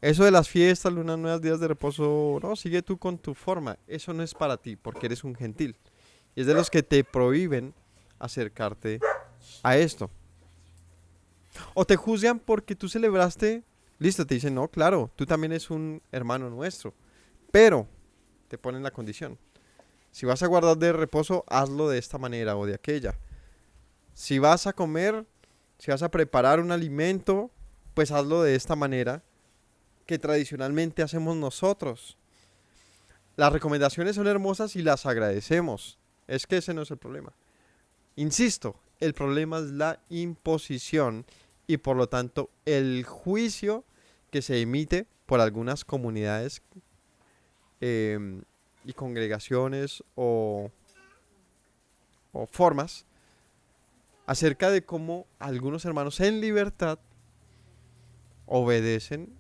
Eso de las fiestas, lunas nuevas, días de reposo, no, sigue tú con tu forma. Eso no es para ti, porque eres un gentil. Y es de los que te prohíben acercarte a esto. O te juzgan porque tú celebraste, listo, te dicen, no, claro, tú también eres un hermano nuestro. Pero te ponen la condición. Si vas a guardar de reposo, hazlo de esta manera o de aquella. Si vas a comer, si vas a preparar un alimento, pues hazlo de esta manera que tradicionalmente hacemos nosotros. Las recomendaciones son hermosas y las agradecemos. Es que ese no es el problema. Insisto, el problema es la imposición y por lo tanto el juicio que se emite por algunas comunidades y congregaciones o formas acerca de cómo algunos hermanos en libertad obedecen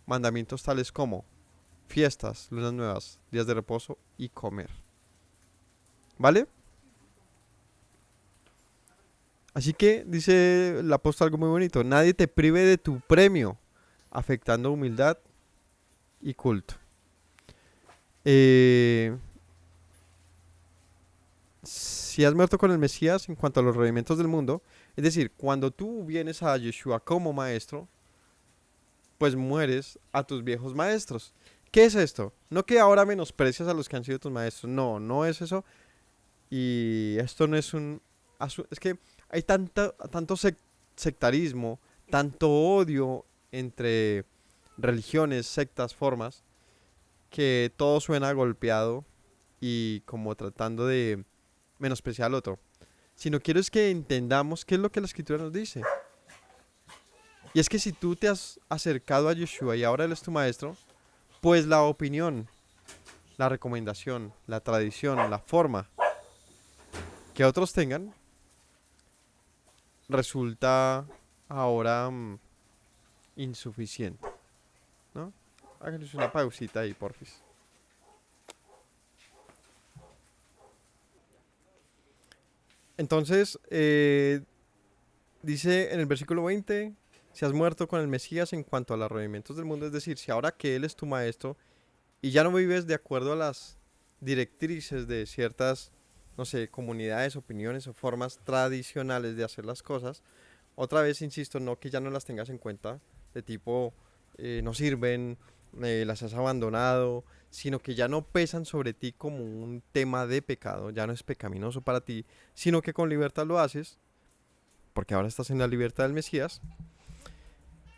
mandamientos tales como fiestas, lunas nuevas, días de reposo y comer. ¿Vale? Así que dice el apóstol algo muy bonito, nadie te prive de tu premio, afectando humildad y culto. Si has muerto con el Mesías en cuanto a los rudimentos del mundo, es decir, cuando tú vienes a Yeshua como maestro, pues mueres a tus viejos maestros. ¿Qué es esto? No que ahora menosprecias a los que han sido tus maestros, no, no es eso. Y esto no es es que hay tanto sectarismo, tanto odio entre religiones, sectas, formas, que todo suena golpeado y como tratando de menospreciar al otro. Sino quiero es que entendamos qué es lo que la escritura nos dice. Y es que si tú te has acercado a Yeshua y ahora él es tu maestro, pues la opinión, la recomendación, la tradición, la forma que otros tengan, resulta ahora insuficiente, ¿no? Háganos una pausita ahí, porfis. Entonces, dice en el versículo 20, si has muerto con el Mesías en cuanto a los rudimentos del mundo, es decir, si ahora que Él es tu maestro y ya no vives de acuerdo a las directrices de ciertas, no sé, comunidades, opiniones o formas tradicionales de hacer las cosas, otra vez insisto, no que ya no las tengas en cuenta, de tipo, no sirven, las has abandonado, sino que ya no pesan sobre ti como un tema de pecado, ya no es pecaminoso para ti, sino que con libertad lo haces, porque ahora estás en la libertad del Mesías.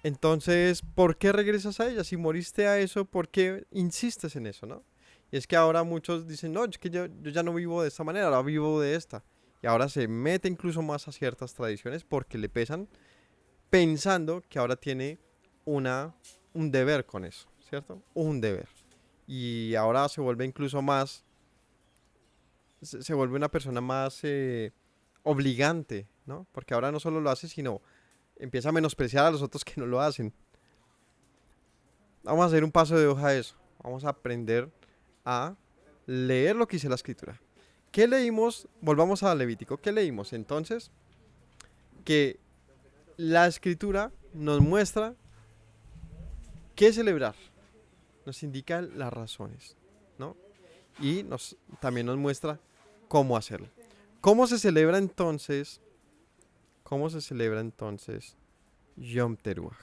Entonces, ¿por qué regresas a ella? Si moriste a eso, ¿por qué insistes en eso, no? Y es que ahora muchos dicen, no, es que yo ya no vivo de esta manera, ahora vivo de esta. Y ahora se mete incluso más a ciertas tradiciones porque le pesan, pensando que ahora tiene un deber con eso, ¿cierto? Un deber. Y ahora se vuelve incluso más, se vuelve una persona más obligante, ¿no? Porque ahora no solo lo hace, sino empieza a menospreciar a los otros que no lo hacen. Vamos a hacer un paso de hoja de eso. Vamos a aprender a leer lo que dice la escritura. ¿Qué leímos? Volvamos a Levítico. ¿Qué leímos? Entonces, que la escritura nos muestra qué celebrar. Nos indica las razones, ¿no? Y también nos muestra cómo hacerlo. ¿Cómo se celebra entonces? ¿Cómo se celebra entonces Yom Teruah?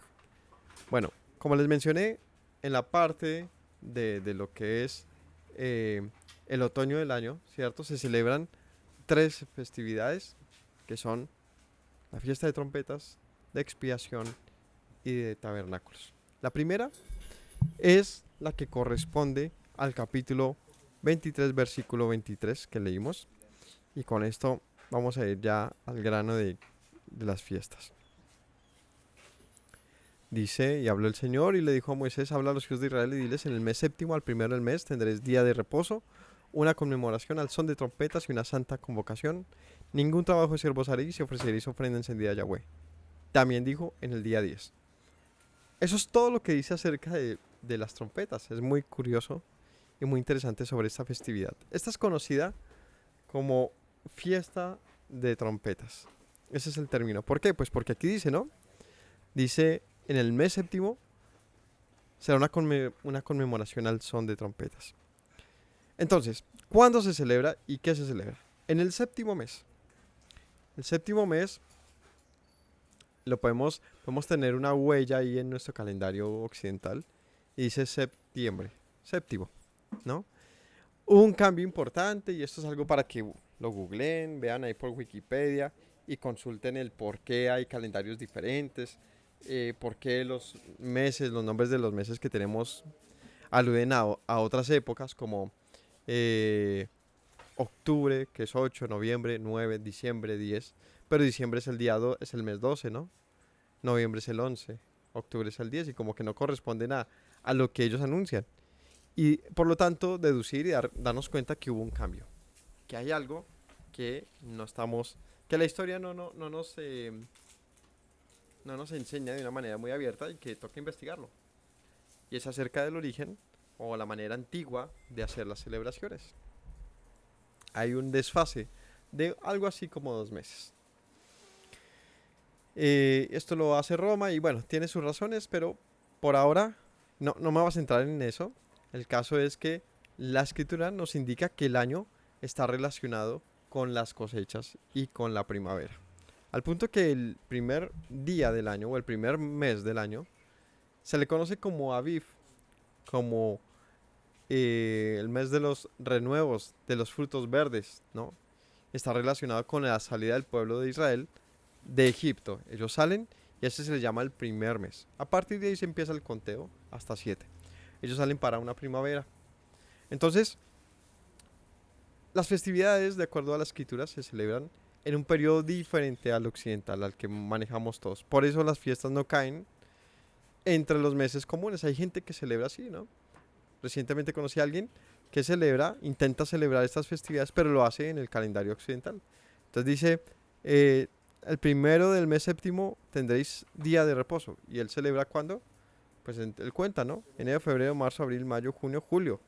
Bueno, como les mencioné, en la parte de lo que es el otoño del año, ¿cierto? Se celebran 3 festividades que son la fiesta de trompetas, de expiación y de tabernáculos. La primera es la que corresponde al capítulo 23, versículo 23 que leímos. Y con esto vamos a ir ya al grano de las fiestas. Dice, y habló el Señor y le dijo a Moisés, habla a los hijos de Israel y diles, en el mes séptimo, al primero del mes, tendréis día de reposo, una conmemoración al son de trompetas y una santa convocación. Ningún trabajo de siervos haréis y ofreceréis ofrenda encendida a Yahweh. También dijo en el día 10. Eso es todo lo que dice acerca de las trompetas. Es muy curioso y muy interesante sobre esta festividad. Esta es conocida como fiesta de trompetas. Ese es el término. ¿Por qué? Pues porque aquí dice, ¿no? Dice, en el mes séptimo será una conmemoración al son de trompetas. Entonces, ¿cuándo se celebra y qué se celebra? En el séptimo mes. El séptimo mes podemos tener una huella ahí en nuestro calendario occidental y dice septiembre, séptimo, ¿no? Hubo un cambio importante y esto es algo para que lo googleen, vean ahí por Wikipedia y consulten el por qué hay calendarios diferentes, por qué los nombres de los meses que tenemos aluden a otras épocas como octubre, que es 8, noviembre, 9, diciembre, 10, pero diciembre es es el mes 12, ¿no? Noviembre es el 11, octubre es el 10 y como que no corresponden a lo que ellos anuncian. Y por lo tanto, deducir y darnos cuenta que hubo un cambio. Que hay algo que no estamos... Que la historia no nos enseña de una manera muy abierta y que toca investigarlo. Y es acerca del origen o la manera antigua de hacer las celebraciones. Hay un desfase de algo así como 2 meses. Esto lo hace Roma y bueno, tiene sus razones, pero por ahora no me voy a centrar en eso. El caso es que la escritura nos indica que el año está relacionado con las cosechas y con la primavera. Al punto que el primer día del año o el primer mes del año se le conoce como Aviv, como el mes de los renuevos, de los frutos verdes, ¿no? Está relacionado con la salida del pueblo de Israel de Egipto. Ellos salen y ese se les llama el primer mes. A partir de ahí se empieza el conteo hasta 7. Ellos salen para una primavera. Entonces, las festividades, de acuerdo a la escritura, se celebran en un periodo diferente al occidental, al que manejamos todos. Por eso las fiestas no caen entre los meses comunes. Hay gente que celebra así, ¿no? Recientemente conocí a alguien que intenta celebrar estas festividades, pero lo hace en el calendario occidental. Entonces dice, el primero del mes séptimo tendréis día de reposo. ¿Y él celebra cuándo? Pues él cuenta, ¿no? Enero, febrero, marzo, abril, mayo, junio, julio.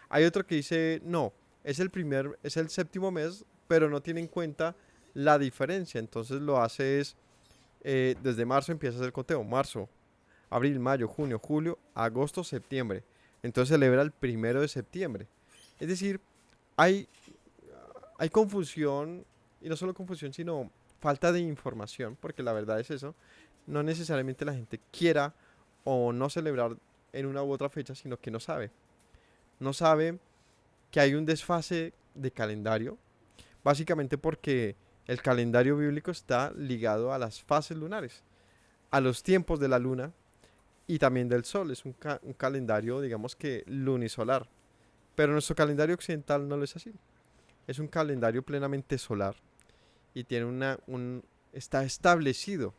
Hay otro que dice, no, es el séptimo mes, pero no tiene en cuenta la diferencia. Entonces lo hace desde marzo empieza a hacer el conteo. Marzo, abril, mayo, junio, julio, agosto, septiembre. Entonces celebra el 1 de septiembre. Es decir, hay confusión, y no solo confusión, sino falta de información, porque la verdad es eso. No necesariamente la gente quiera o no celebrar en una u otra fecha, sino que no sabe. No sabe que hay un desfase de calendario, básicamente porque el calendario bíblico está ligado a las fases lunares, a los tiempos de la luna y también del sol. Es un calendario, digamos que lunisolar. Pero nuestro calendario occidental no lo es así. Es un calendario plenamente solar y tiene está establecido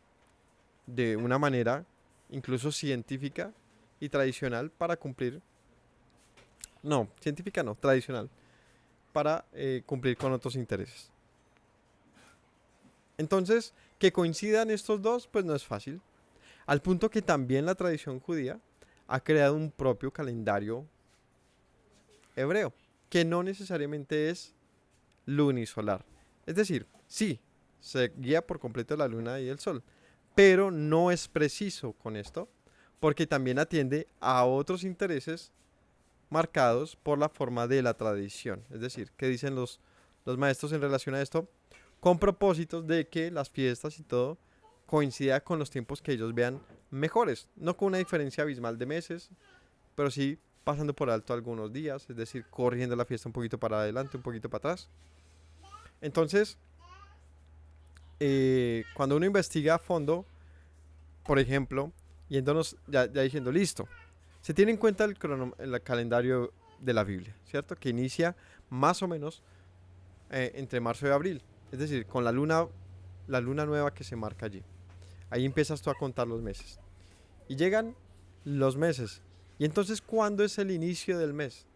de una manera incluso científica y tradicional para cumplir. No, científica no, tradicional, para cumplir con otros intereses. Entonces, que coincidan estos dos, pues no es fácil. Al punto que también la tradición judía ha creado un propio calendario hebreo, que no necesariamente es lunisolar. Es decir, sí, se guía por completo la luna y el sol, pero no es preciso con esto, porque también atiende a otros intereses marcados por la forma de la tradición. Es decir, ¿qué dicen los maestros en relación a esto? Con propósitos de que las fiestas y todo coincida con los tiempos que ellos vean mejores, no con una diferencia abismal de meses, pero sí pasando por alto algunos días, es decir, corriendo la fiesta un poquito para adelante, un poquito para atrás. Entonces, cuando uno investiga a fondo, por ejemplo, yéndonos ya diciendo, listo, se tiene en cuenta el calendario de la Biblia, ¿cierto? Que inicia más o menos entre marzo y abril, es decir, con la luna nueva que se marca allí. Ahí empiezas tú a contar los meses. Y llegan los meses. Y entonces, ¿cuándo es el inicio del mes?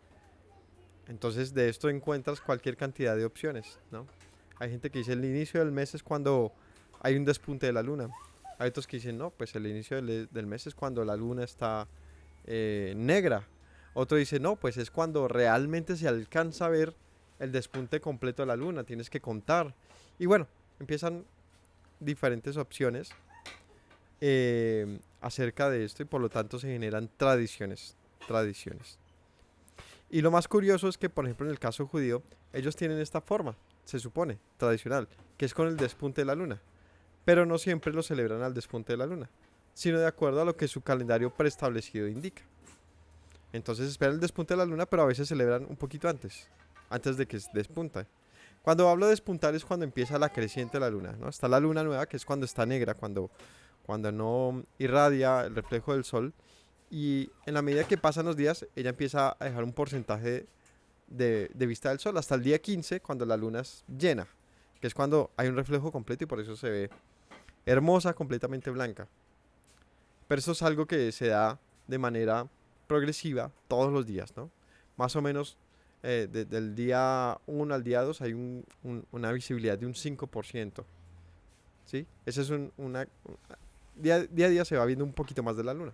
Entonces, de esto encuentras cualquier cantidad de opciones, ¿no? Hay gente que dice el inicio del mes es cuando hay un despunte de la luna. Hay otros que dicen, no, pues el inicio del mes es cuando la luna está negra. Otro dice, no, pues es cuando realmente se alcanza a ver el despunte completo de la luna. Tienes que contar. Y bueno, empiezan diferentes opciones acerca de esto y por lo tanto se generan tradiciones. Y lo más curioso es que, por ejemplo, en el caso judío, ellos tienen esta forma, se supone, tradicional, que es con el despunte de la luna. Pero no siempre lo celebran al despunte de la luna, sino de acuerdo a lo que su calendario preestablecido indica. Entonces esperan el despunte de la luna, pero a veces celebran un poquito antes de que despunte. Cuando hablo de despuntar es cuando empieza la creciente de la luna, ¿no? Está la luna nueva, que es cuando está negra, cuando no irradia el reflejo del sol. Y en la medida que pasan los días, ella empieza a dejar un porcentaje de vista del sol hasta el día 15, cuando la luna es llena, que es cuando hay un reflejo completo y por eso se ve hermosa, completamente blanca. Pero eso es algo que se da de manera progresiva todos los días, ¿no? Más o menos del día 1 al día 2 hay una visibilidad de un 5%. ¿Sí? Ese es día a día se va viendo un poquito más de la luna.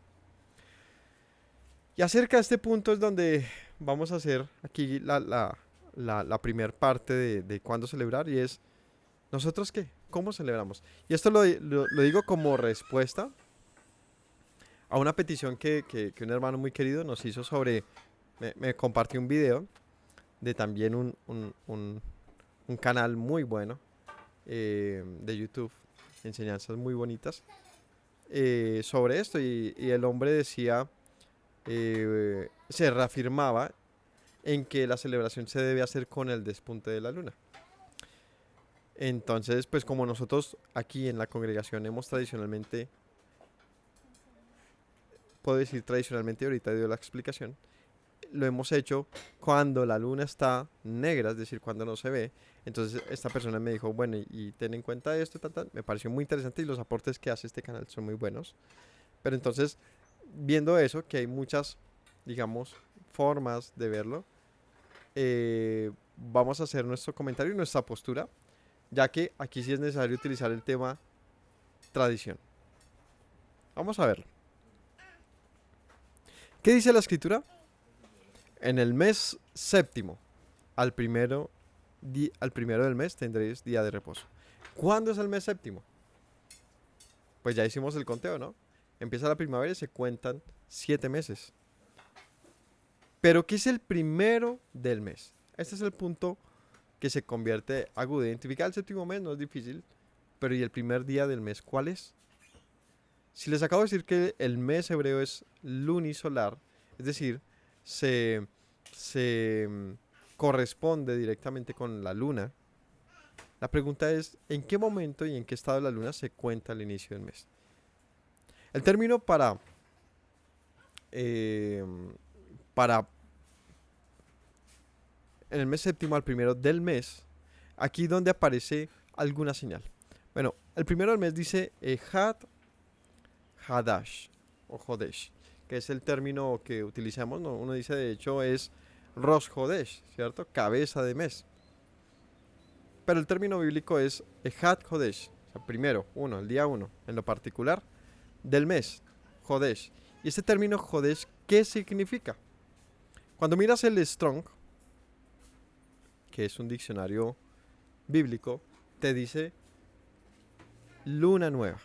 Y acerca de este punto es donde vamos a hacer aquí la primera parte de cuándo celebrar, y es, ¿nosotros qué? ¿Cómo celebramos? Y esto lo digo como respuesta a una petición que un hermano muy querido nos hizo me compartió un video de también un canal muy bueno de YouTube, enseñanzas muy bonitas sobre esto, y el hombre decía, se reafirmaba en que la celebración se debe hacer con el despunte de la luna. Entonces, pues como nosotros aquí en la congregación hemos tradicionalmente, puedo decir tradicionalmente, ahorita dio la explicación, lo hemos hecho cuando la luna está negra, es decir, cuando no se ve. Entonces esta persona me dijo, bueno, y ten en cuenta esto, me pareció muy interesante y los aportes que hace este canal son muy buenos. Pero entonces, viendo eso, que hay muchas, digamos, formas de verlo, vamos a hacer nuestro comentario y nuestra postura, ya que aquí sí es necesario utilizar el tema tradición. Vamos a verlo. ¿Qué dice la escritura? En el mes séptimo, al primero del mes tendréis día de reposo. ¿Cuándo es el mes séptimo? Pues ya hicimos el conteo, ¿no? Empieza la primavera y se cuentan 7 meses. Pero ¿qué es el primero del mes? Este es el punto que se convierte agudo. Identificar el séptimo mes no es difícil, pero ¿y el primer día del mes cuál es? Si les acabo de decir que el mes hebreo es lunisolar, es decir, se corresponde directamente con la luna, la pregunta es, ¿en qué momento y en qué estado de la luna se cuenta el inicio del mes? El término para en el mes séptimo al primero del mes, aquí donde aparece alguna señal. Bueno, el primero del mes dice Had Hadash o Hodesh, que es el término que utilizamos, ¿no? Uno dice, de hecho, es Rosh Hodesh, ¿cierto? Cabeza de mes. Pero el término bíblico es Had Hodesh, primero, el día 1, en lo particular, del mes, Jodesh. Y este término Jodesh, ¿qué significa? Cuando miras el Strong, que es un diccionario bíblico, te dice luna nueva.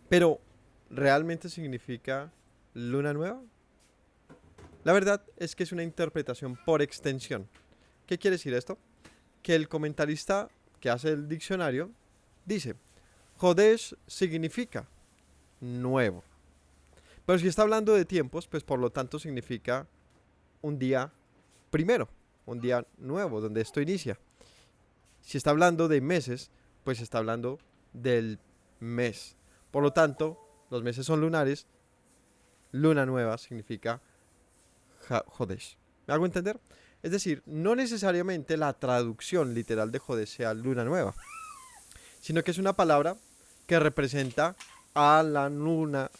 Pero, ¿realmente significa luna nueva? La verdad es que es una interpretación por extensión. ¿Qué quiere decir esto? Que el comentarista que hace el diccionario dice, Jodesh significa nuevo. Pero si está hablando de tiempos, pues por lo tanto significa un día primero, un día nuevo, donde esto inicia. Si está hablando de meses, pues está hablando del mes. Por lo tanto, los meses son lunares, luna nueva significa Jodesh. ¿Me hago entender? Es decir, no necesariamente la traducción literal de Jodesh sea luna nueva, sino que es una palabra que representa a la luna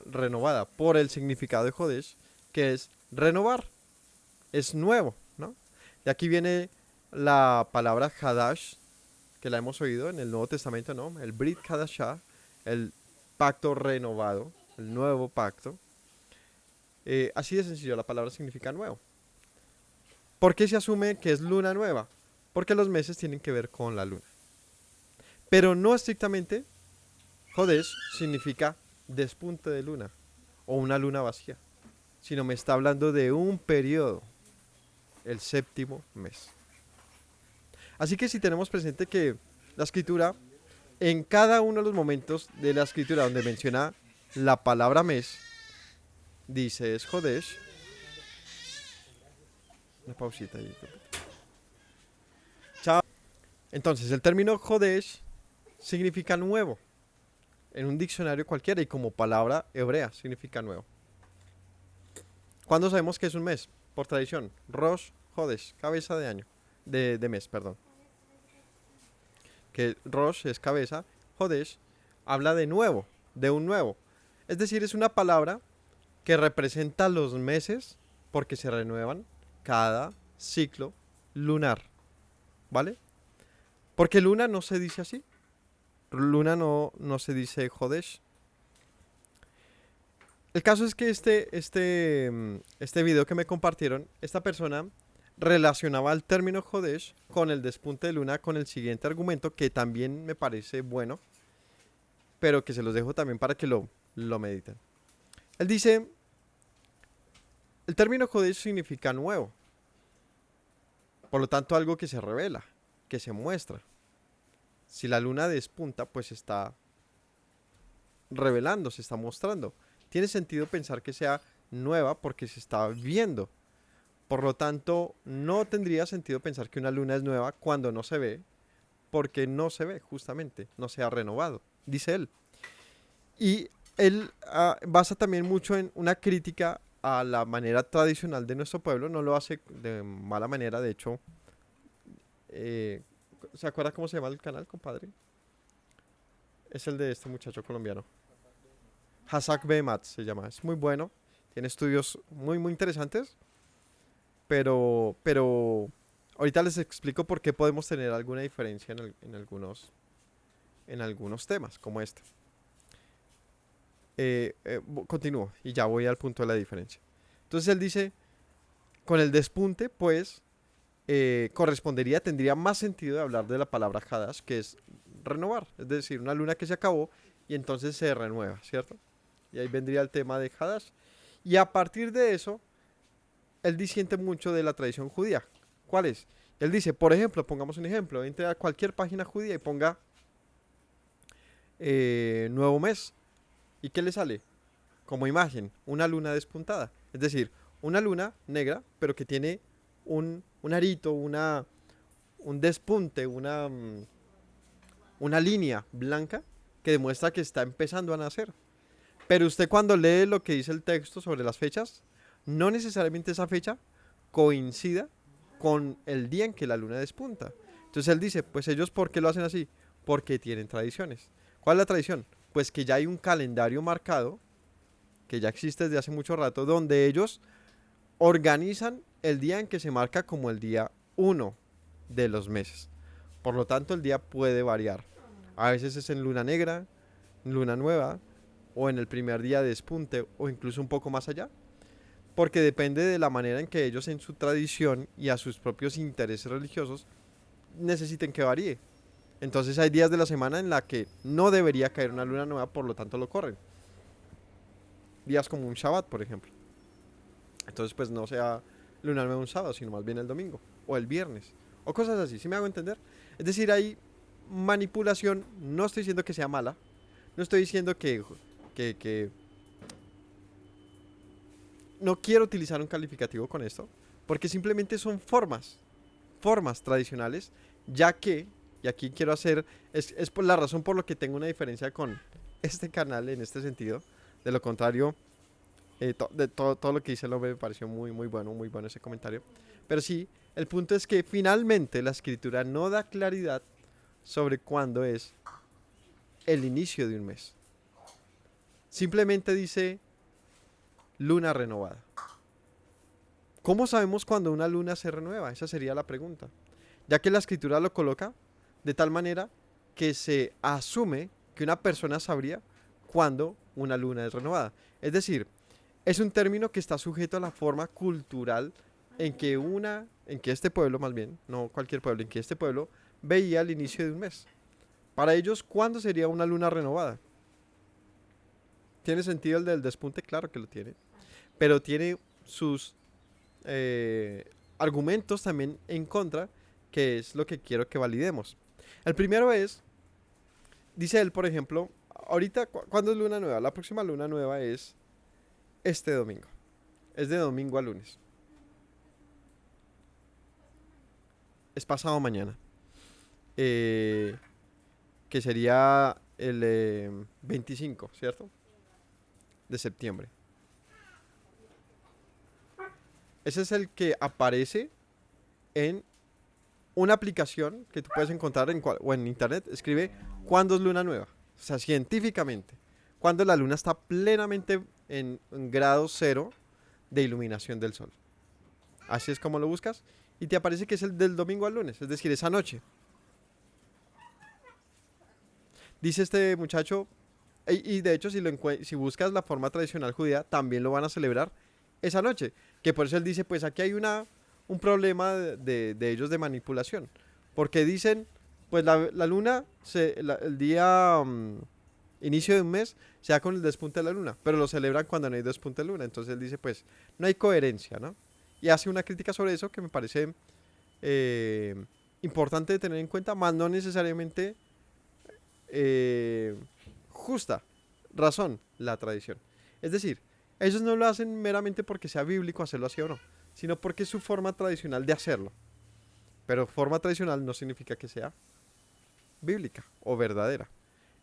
renovada por el significado de Jodesh, que es renovar, es nuevo, ¿no? Y aquí viene la palabra Hadash, que la hemos oído en el Nuevo Testamento, ¿no? El Brit Hadashah, el pacto renovado, el nuevo pacto. Así de sencillo, la palabra significa nuevo. ¿Por qué se asume que es luna nueva? Porque los meses tienen que ver con la luna. Pero no estrictamente, Jodesh significa despunte de luna o una luna vacía, sino me está hablando de un periodo, el séptimo mes. Así que si tenemos presente que la escritura, en cada uno de los momentos de la escritura donde menciona la palabra mes, dice es Jodesh. Una pausita ahí. Chao. Entonces, el término Jodesh significa nuevo en un diccionario cualquiera y como palabra hebrea significa nuevo. ¿Cuándo sabemos que es un mes? Por tradición. Rosh Jodesh, cabeza de año, de mes, perdón. Que Rosh es cabeza, Jodesh habla de nuevo, de un nuevo. Es decir, es una palabra que representa los meses porque se renuevan cada ciclo lunar, ¿vale? Porque luna no se dice así. Luna no se dice Jodesh. El caso es que este video que me compartieron, esta persona relacionaba el término Jodesh con el despunte de luna con el siguiente argumento que también me parece bueno, pero que se los dejo también para que lo mediten. Él dice, el término Jodesh significa nuevo, por lo tanto algo que se revela, que se muestra. Si la luna despunta, pues está revelando, se está mostrando. Tiene sentido pensar que sea nueva porque se está viendo. Por lo tanto, no tendría sentido pensar que una luna es nueva cuando no se ve, porque no se ve, justamente, no se ha renovado, dice él. Y él basa también mucho en una crítica a la manera tradicional de nuestro pueblo, no lo hace de mala manera, de hecho, ¿se acuerda cómo se llama el canal, compadre? Es el de este muchacho colombiano. Hazak Behemat se llama, es muy bueno, tiene estudios muy interesantes, pero ahorita les explico por qué podemos tener alguna diferencia en algunos temas como este. Continúo y ya voy al punto de la diferencia. Entonces él dice, con el despunte, pues, tendría más sentido de hablar de la palabra Hadash, que es renovar, es decir, una luna que se acabó y entonces se renueva, ¿cierto? Y ahí vendría el tema de Hadash. Y a partir de eso, él disiente mucho de la tradición judía. ¿Cuál es? Él dice, por ejemplo, pongamos un ejemplo, entre a cualquier página judía y ponga nuevo mes. ¿Y qué le sale? Como imagen, una luna despuntada. Es decir, una luna negra, pero que tiene un arito, un despunte, una línea blanca que demuestra que está empezando a nacer. Pero usted cuando lee lo que dice el texto sobre las fechas, no necesariamente esa fecha coincida con el día en que la luna despunta. Entonces él dice, pues ellos ¿por qué lo hacen así? Porque tienen tradiciones. ¿Cuál es la tradición? Pues que ya hay un calendario marcado, que ya existe desde hace mucho rato, donde ellos organizan el día en que se marca como el día 1 de los meses. Por lo tanto, el día puede variar. A veces es en luna negra, luna nueva, o en el primer día de despunte, o incluso un poco más allá. Porque depende de la manera en que ellos en su tradición y a sus propios intereses religiosos necesiten que varíe. Entonces hay días de la semana en la que no debería caer una luna nueva, por lo tanto lo corren. Días como un Shabbat, por ejemplo. Entonces pues no sea luna nueva un sábado, sino más bien el domingo o el viernes o cosas así, ¿sí me hago entender? Es decir, hay manipulación, no estoy diciendo que sea mala, no estoy diciendo que no quiero utilizar un calificativo con esto, porque simplemente son formas tradicionales, ya que, y aquí quiero hacer, es por la razón por lo que tengo una diferencia con este canal en este sentido. De lo contrario, todo lo que dice el hombre me pareció muy bueno ese comentario. Pero sí, el punto es que finalmente la escritura no da claridad sobre cuándo es el inicio de un mes. Simplemente dice luna renovada. ¿Cómo sabemos cuándo una luna se renueva? Esa sería la pregunta. Ya que la escritura lo coloca de tal manera que se asume que una persona sabría cuándo una luna es renovada. Es decir, es un término que está sujeto a la forma cultural en que este pueblo, más bien, no cualquier pueblo, en que este pueblo veía el inicio de un mes. Para ellos, ¿cuándo sería una luna renovada? ¿Tiene sentido el del despunte? Claro que lo tiene. Pero tiene sus argumentos también en contra, que es lo que quiero que validemos. El primero es, dice él, por ejemplo, ahorita, ¿cuándo es luna nueva? La próxima luna nueva es este domingo. Es de domingo a lunes. Es pasado mañana. Que sería el 25, ¿cierto? De septiembre. Ese es el que aparece en una aplicación que tú puedes encontrar o en internet. Escribe cuándo es luna nueva. O sea, científicamente. Cuando la luna está plenamente en grado cero de iluminación del sol. Así es como lo buscas. Y te aparece que es el del domingo al lunes. Es decir, esa noche. Dice este muchacho. Y de hecho, si buscas la forma tradicional judía, también lo van a celebrar esa noche. Que por eso él dice, pues aquí hay un problema de ellos de manipulación. Porque dicen, pues la luna, el día inicio de un mes, se da con el despunte de la luna. Pero lo celebran cuando no hay despunte de luna. Entonces él dice, pues no hay coherencia, ¿no? Y hace una crítica sobre eso que me parece importante de tener en cuenta, más no necesariamente justa razón la tradición. Es decir, ellos no lo hacen meramente porque sea bíblico hacerlo así o no, sino porque es su forma tradicional de hacerlo. Pero forma tradicional no significa que sea bíblica o verdadera.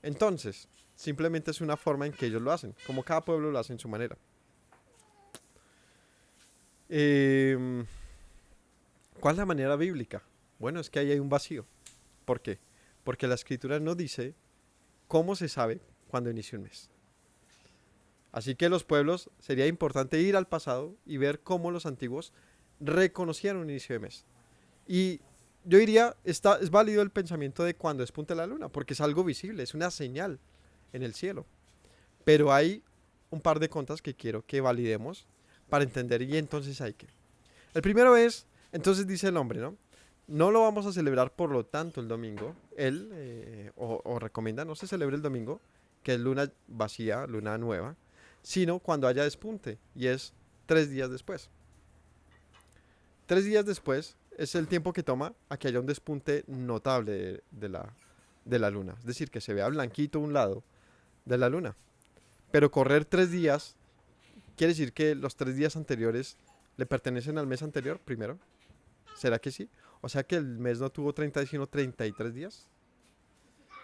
Entonces, simplemente es una forma en que ellos lo hacen, como cada pueblo lo hace en su manera. ¿Cuál es la manera bíblica? Bueno, es que ahí hay un vacío. ¿Por qué? Porque la escritura no dice cómo se sabe cuándo inicia un mes. Así que los pueblos, sería importante ir al pasado y ver cómo los antiguos reconocían un inicio de mes. Y yo diría, es válido el pensamiento de cuando despunte la luna, porque es algo visible, es una señal en el cielo. Pero hay un par de contras que quiero que validemos para entender, y entonces hay que. El primero es, entonces dice el hombre, ¿no? No lo vamos a celebrar, por lo tanto, el domingo. Él o recomienda no se celebre el domingo, que es luna vacía, luna nueva, sino cuando haya despunte, y es 3 días después. 3 días después es el tiempo que toma a que haya un despunte notable de la luna. Es decir, que se vea blanquito un lado de la luna. Pero correr 3 días quiere decir que los 3 días anteriores le pertenecen al mes anterior, primero. ¿Será que sí? O sea que el mes no tuvo 30, sino 33 días.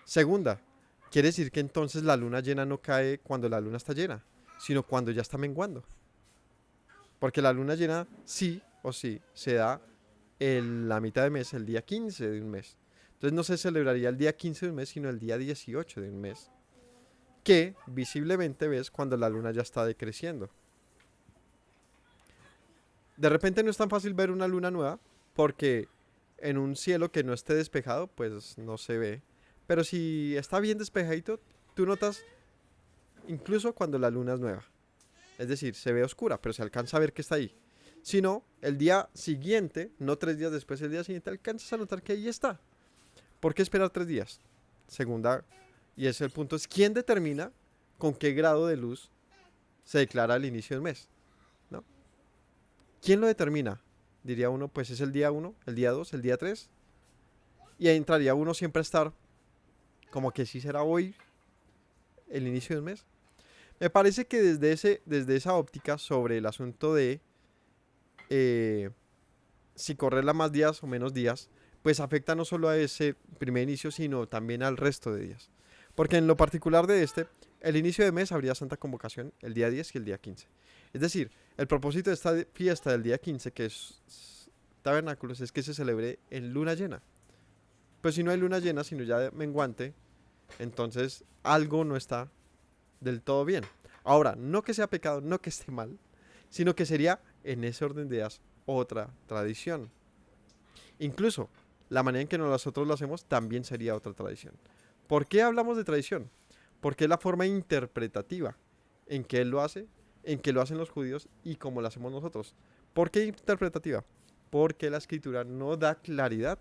Segunda, quiere decir que entonces la luna llena no cae cuando la luna está llena, sino cuando ya está menguando. Porque la luna llena sí o sí se da en la mitad de mes, el día 15 de un mes. Entonces no se celebraría el día 15 de un mes, sino el día 18 de un mes, que visiblemente ves cuando la luna ya está decreciendo. De repente no es tan fácil ver una luna nueva porque en un cielo que no esté despejado, pues no se ve. Pero si está bien despejadito, tú notas incluso cuando la luna es nueva. Es decir, se ve oscura, pero se alcanza a ver que está ahí. Si no, el día siguiente, no 3 días después, el día siguiente alcanzas a notar que ahí está. ¿Por qué esperar 3 días? Segunda, y ese es el punto, es quién determina con qué grado de luz se declara el inicio del mes, ¿no? ¿Quién lo determina? Diría uno, pues es el día 1, el día 2, el día 3. Y ahí entraría uno siempre a estar como que sí será hoy el inicio del mes. Me parece que desde esa óptica sobre el asunto de si correrla más días o menos días, pues afecta no solo a ese primer inicio, sino también al resto de días. Porque en lo particular de el inicio de mes habría Santa Convocación el día 10 y el día 15. Es decir, el propósito de esta fiesta del día 15, que es tabernáculos, es que se celebre en luna llena. Pues si no hay luna llena, sino ya menguante, entonces algo no está del todo bien. Ahora, no que sea pecado, no que esté mal, sino que sería en ese orden de ideas otra tradición. Incluso la manera en que nosotros lo hacemos también sería otra tradición. ¿Por qué hablamos de tradición? Porque es la forma interpretativa en que él lo hace, en que lo hacen los judíos y como lo hacemos nosotros. ¿Por qué interpretativa? Porque la escritura no da claridad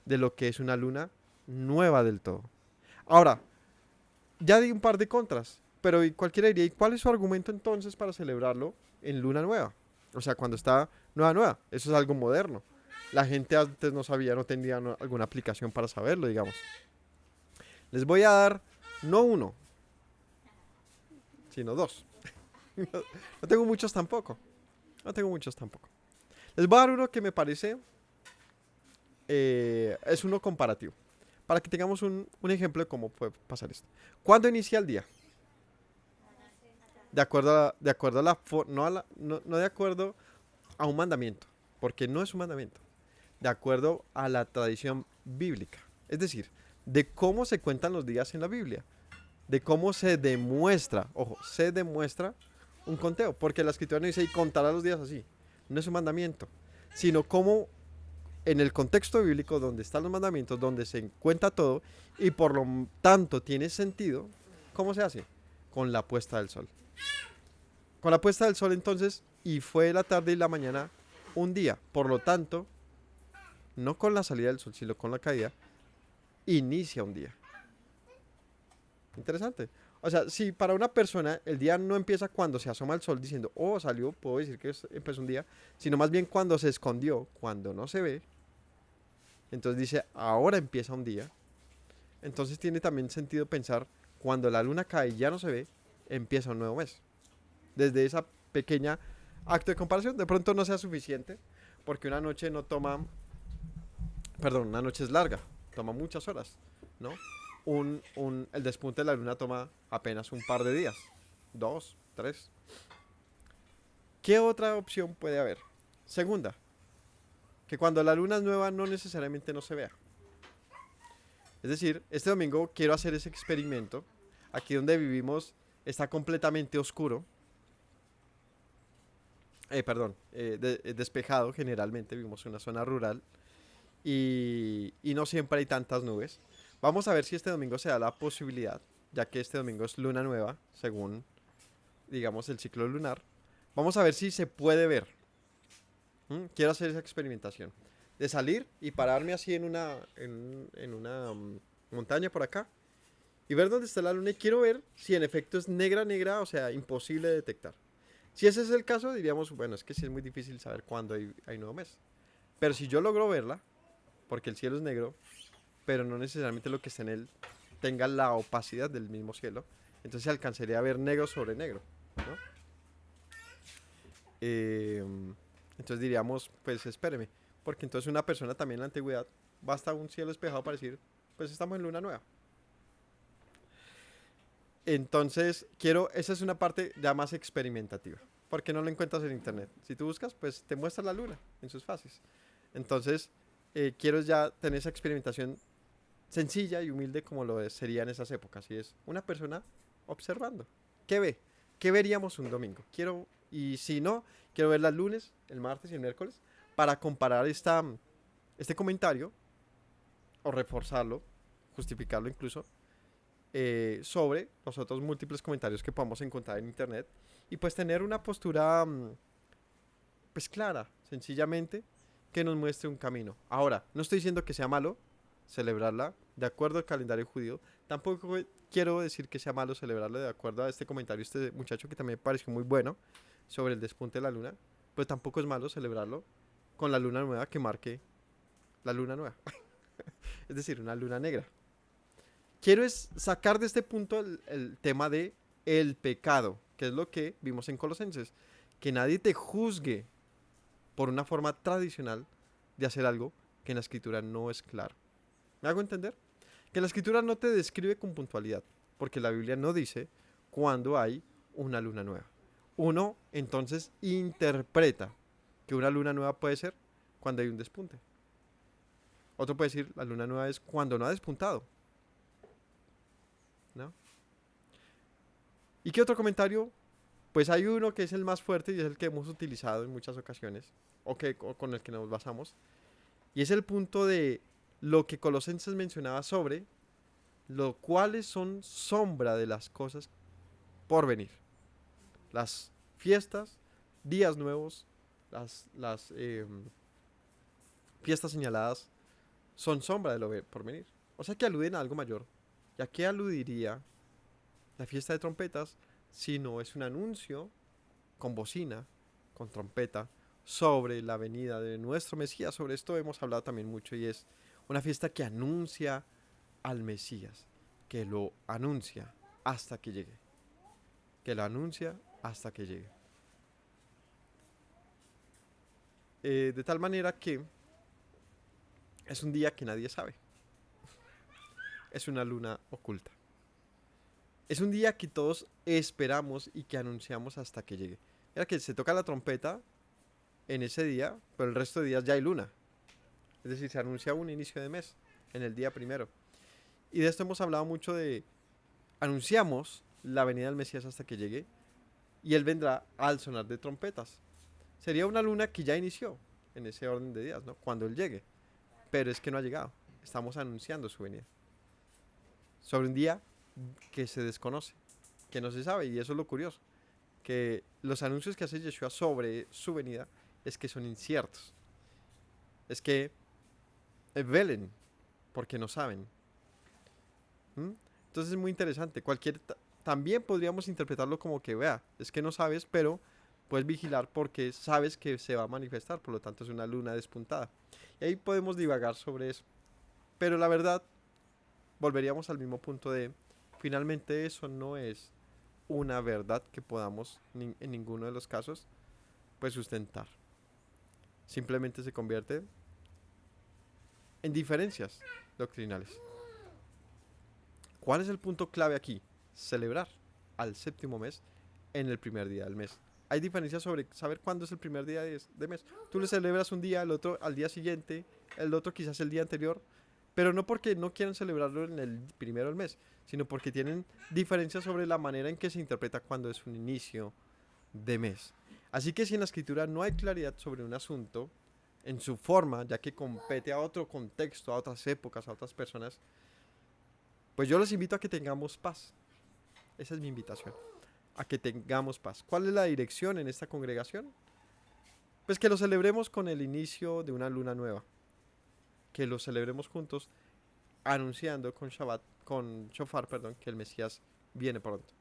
de lo que es una luna nueva del todo. Ahora, ya di un par de contras, pero cualquiera diría, ¿y cuál es su argumento entonces para celebrarlo en luna nueva? O sea, cuando está nueva. Eso es algo moderno. La gente antes no sabía, no tenía alguna aplicación para saberlo, digamos. Les voy a dar, no uno, sino dos. No tengo muchos tampoco. No tengo muchos tampoco. Les voy a dar uno que me parece, es uno comparativo. Para que tengamos un ejemplo de cómo puede pasar esto. ¿Cuándo inicia el día? De acuerdo a la no de acuerdo a un mandamiento, porque no es un mandamiento, de acuerdo a la tradición bíblica. Es decir, de cómo se cuentan los días en la Biblia, de cómo se demuestra, ojo, se demuestra un conteo, porque la escritura no dice y contará los días así, no es un mandamiento, sino cómo en el contexto bíblico donde están los mandamientos, donde se cuenta todo y por lo tanto tiene sentido, ¿cómo se hace? Con la puesta del sol. Con la puesta del sol entonces, y fue la tarde y la mañana un día, por lo tanto, no con la salida del sol, sino con la caída, inicia un día. Interesante. O sea, si para una persona el día no empieza cuando se asoma el sol diciendo, oh, salió, puedo decir que empezó un día, sino más bien cuando se escondió, cuando no se ve, entonces dice, ahora empieza un día. Entonces tiene también sentido pensar, cuando la luna cae y ya no se ve, empieza un nuevo mes. Desde esa pequeña acto de comparación, de pronto no sea suficiente, porque una noche no toma, perdón, una noche es larga, toma muchas horas, ¿no? El despunte de la luna toma apenas un par de días, 2, 3. ¿Qué otra opción puede haber? Segunda, que cuando la luna es nueva no necesariamente no se vea. Es decir, este domingo quiero hacer ese experimento. Aquí donde vivimos está completamente oscuro. Despejado generalmente, vivimos en una zona rural y no siempre hay tantas nubes. Vamos a ver si este domingo se da la posibilidad, ya que este domingo es luna nueva, según, digamos, el ciclo lunar. Vamos a ver si se puede ver. Quiero hacer esa experimentación. De salir y pararme así en una montaña por acá y ver dónde está la luna y quiero ver si en efecto es negra, negra, o sea, imposible de detectar. Si ese es el caso, diríamos, bueno, es que sí es muy difícil saber cuándo hay nuevo mes. Pero si yo logro verla, porque el cielo es negro, pero no necesariamente lo que está en él tenga la opacidad del mismo cielo, entonces alcanzaría a ver negro sobre negro, ¿no? Entonces diríamos, pues espéreme, porque entonces una persona también en la antigüedad basta un cielo despejado para decir, pues estamos en luna nueva. Entonces, esa es una parte ya más experimentativa, porque no lo encuentras en internet. Si tú buscas, pues te muestra la luna en sus fases. Entonces, quiero ya tener esa experimentación sencilla y humilde como sería en esas épocas. Y es una persona observando. ¿Qué ve? ¿Qué veríamos un domingo? Y si no, quiero verla el lunes, el martes y el miércoles para comparar este comentario, o reforzarlo, justificarlo incluso, sobre los otros múltiples comentarios que podamos encontrar en internet y pues tener una postura pues clara, sencillamente, que nos muestre un camino. Ahora, no estoy diciendo que sea malo celebrarla de acuerdo al calendario judío, tampoco quiero decir que sea malo celebrarla de acuerdo a este comentario, este muchacho que también me pareció muy bueno sobre el despunte de la luna, pues tampoco es malo celebrarlo con la luna nueva que marque la luna nueva, es decir, una luna negra. Quiero es sacar de este punto el tema de el pecado, que es lo que vimos en Colosenses, que nadie te juzgue por una forma tradicional de hacer algo que en la escritura no es claro. ¿Me hago entender? Que la escritura no te describe con puntualidad, porque la Biblia no dice cuándo hay una luna nueva. Uno entonces interpreta que una luna nueva puede ser cuando hay un despunte. Otro puede decir la luna nueva es cuando no ha despuntado, ¿no? ¿Y qué otro comentario? Pues hay uno que es el más fuerte y es el que hemos utilizado en muchas ocasiones, o con el que nos basamos, y es el punto de lo que Colosenses mencionaba sobre lo cuales son sombra de las cosas por venir. Las fiestas, días nuevos, las fiestas señaladas son sombra de lo por venir. O sea que aluden a algo mayor. ¿Y a qué aludiría la fiesta de trompetas si no es un anuncio con bocina, con trompeta, sobre la venida de nuestro Mesías? Sobre esto hemos hablado también mucho y es una fiesta que anuncia al Mesías, que lo anuncia hasta que llegue, que lo anuncia hasta que llegue. De tal manera que es un día que nadie sabe, es una luna oculta, es un día que todos esperamos y que anunciamos hasta que llegue. Era que se toca la trompeta en ese día, pero el resto de días ya hay luna, es decir, se anuncia un inicio de mes en el día primero. Y de esto hemos hablado mucho de anunciamos la venida del Mesías hasta que llegue y él vendrá al sonar de trompetas. Sería una luna que ya inició en ese orden de días, ¿no? Cuando él llegue. Pero es que no ha llegado. Estamos anunciando su venida. Sobre un día que se desconoce, que no se sabe, y eso es lo curioso. Que los anuncios que hace Yeshua sobre su venida es que son inciertos. Es que velen porque no saben. Entonces es muy interesante. También podríamos interpretarlo como que, vea, es que no sabes, pero puedes vigilar porque sabes que se va a manifestar, por lo tanto es una luna despuntada. Y ahí podemos divagar sobre eso. Pero la verdad, volveríamos al mismo punto de, finalmente eso no es una verdad que podamos en ninguno de los casos pues sustentar. Simplemente se convierte en diferencias doctrinales. ¿Cuál es el punto clave aquí? Celebrar al séptimo mes en el primer día del mes. Hay diferencias sobre saber cuándo es el primer día de mes. Tú le celebras un día, el otro al día siguiente, el otro quizás el día anterior, pero no porque no quieran celebrarlo en el primero del mes, sino porque tienen diferencias sobre la manera en que se interpreta cuando es un inicio de mes. Así que si en la escritura no hay claridad sobre un asunto, en su forma, ya que compete a otro contexto, a otras épocas, a otras personas, pues yo les invito a que tengamos paz. Esa es mi invitación, a que tengamos paz. ¿Cuál es la dirección en esta congregación? Pues que lo celebremos con el inicio de una luna nueva. Que lo celebremos juntos, anunciando con shofar, que el Mesías viene pronto.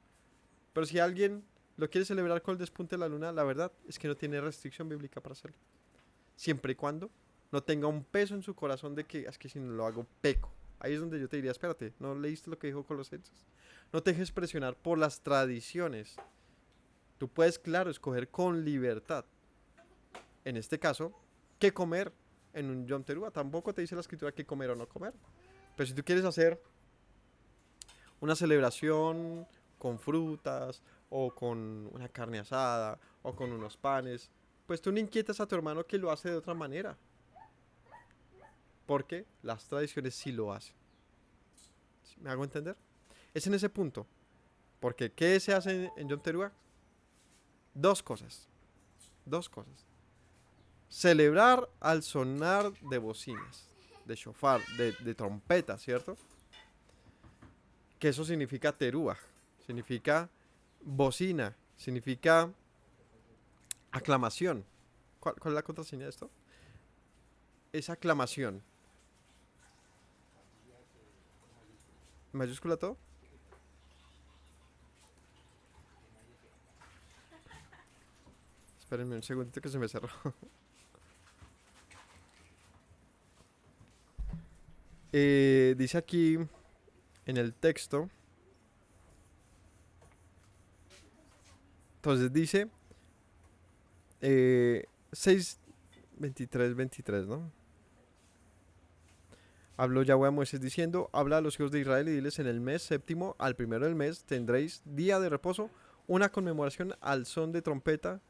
Pero si alguien lo quiere celebrar con el despunte de la luna, la verdad es que no tiene restricción bíblica para hacerlo. Siempre y cuando no tenga un peso en su corazón de que es que si no lo hago peco. Ahí es donde yo te diría, espérate, ¿no leíste lo que dijo Colosenses? No te dejes presionar por las tradiciones. Tú puedes, claro, escoger con libertad. En este caso, qué comer en un Yom Teruah. Tampoco te dice la escritura qué comer o no comer. Pero si tú quieres hacer una celebración con frutas, o con una carne asada, o con unos panes, pues tú no inquietas a tu hermano que lo hace de otra manera. Porque las tradiciones sí lo hacen. ¿Me hago entender? Es en ese punto. Porque ¿qué se hace en Yom Teruah? Dos cosas. celebrar al sonar de bocinas, de shofar, de trompeta, ¿cierto? Que eso significa teruah, significa bocina, significa aclamación. ¿Cuál es la contraseña de esto? Es aclamación. ¿Mayúscula todo? Espérenme un segundito que se me cerró. Dice aquí en el texto. Entonces dice 6, 23, 23, ¿no? Habló Yahweh a Moisés diciendo: habla a los hijos de Israel y diles: en el mes séptimo, al primero del mes, tendréis día de reposo, una conmemoración al son de trompeta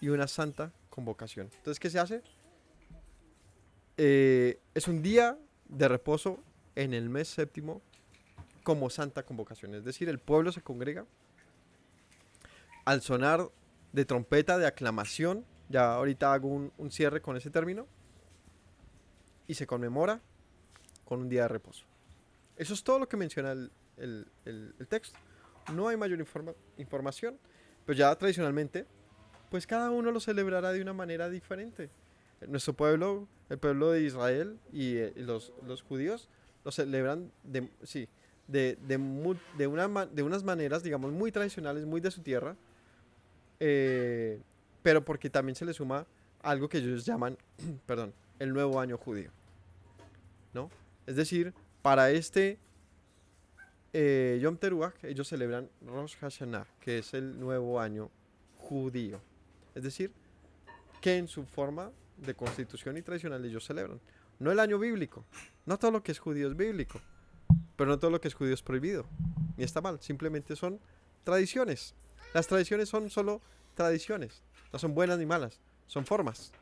y una santa convocación. Entonces, ¿qué se hace? Es un día de reposo en el mes séptimo como santa convocación. Es decir, el pueblo se congrega al sonar de trompeta, de aclamación. Ya ahorita hago un cierre con ese término. Y se conmemora con un día de reposo. Eso es todo lo que menciona el texto. No hay mayor información. Pero ya tradicionalmente, pues cada uno lo celebrará de una manera diferente. Nuestro pueblo, el pueblo de Israel y los judíos, lo celebran de unas maneras, digamos, muy tradicionales, muy de su tierra. Pero porque también se le suma algo que ellos llaman, perdón, el nuevo año judío, ¿no? Es decir, para este Yom Teruah, ellos celebran Rosh Hashanah, que es el nuevo año judío. Es decir, que en su forma de constitución y tradicional ellos celebran. No el año bíblico. No todo lo que es judío es bíblico. Pero no todo lo que es judío es prohibido. Ni está mal. Simplemente son tradiciones. Las tradiciones son solo tradiciones. No son buenas ni malas. Son formas.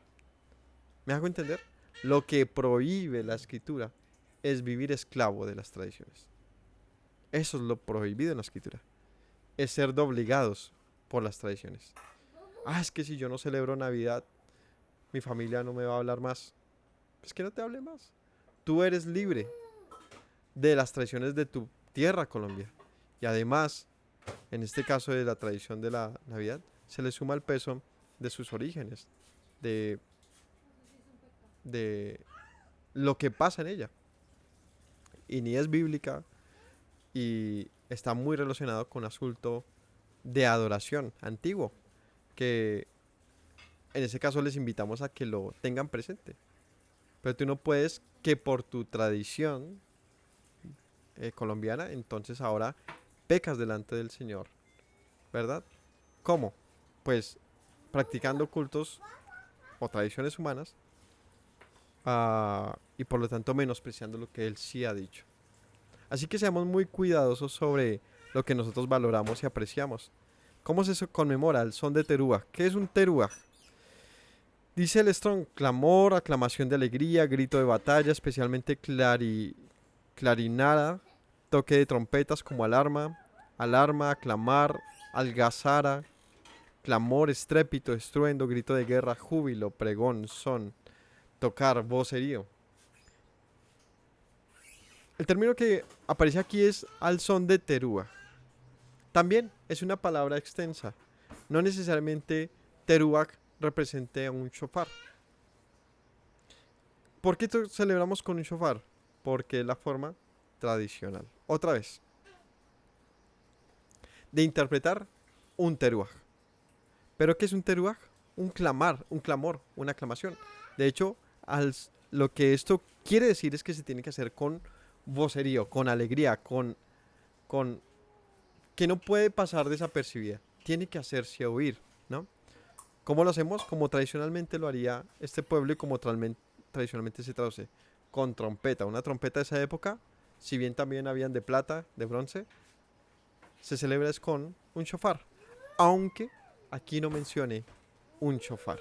¿Me hago entender? Lo que prohíbe la escritura es vivir esclavo de las tradiciones. Eso es lo prohibido en la escritura. Es ser obligados por las tradiciones. Es que si yo no celebro Navidad, mi familia no me va a hablar más. Es que no te hable más. Tú eres libre de las tradiciones de tu tierra, Colombia. Y además, en este caso de la tradición de la Navidad, se le suma el peso de sus orígenes, de lo que pasa en ella. Y ni es bíblica y está muy relacionado con asunto de adoración antiguo, que en ese caso les invitamos a que lo tengan presente. Pero tú no puedes que por tu tradición colombiana, entonces ahora pecas delante del Señor, ¿verdad? ¿Cómo? Pues practicando cultos o tradiciones humanas y por lo tanto menospreciando lo que Él sí ha dicho. Así que seamos muy cuidadosos sobre lo que nosotros valoramos y apreciamos. ¿Cómo se conmemora el son de Teruah? ¿Qué es un Teruah? Dice el Strong: clamor, aclamación de alegría, grito de batalla, especialmente clarinada, toque de trompetas como alarma, aclamar, algazara, clamor, estrépito, estruendo, grito de guerra, júbilo, pregón, son, tocar, vocerío. El término que aparece aquí es al son de Teruah. También es una palabra extensa. No necesariamente Teruah represente a un shofar. ¿Por qué celebramos con un shofar? Porque es la forma tradicional. Otra vez. De interpretar un teruah. ¿Pero qué es un teruah? Un clamor, una aclamación. De hecho, lo que esto quiere decir es que se tiene que hacer con vocerío, con alegría, con que no puede pasar desapercibida. Tiene que hacerse oír, ¿no? ¿Cómo lo hacemos? Como tradicionalmente lo haría este pueblo y como tradicionalmente se traduce. Con trompeta. Una trompeta de esa época, si bien también habían de plata, de bronce, se celebra es con un shofar. Aunque aquí no mencione un shofar.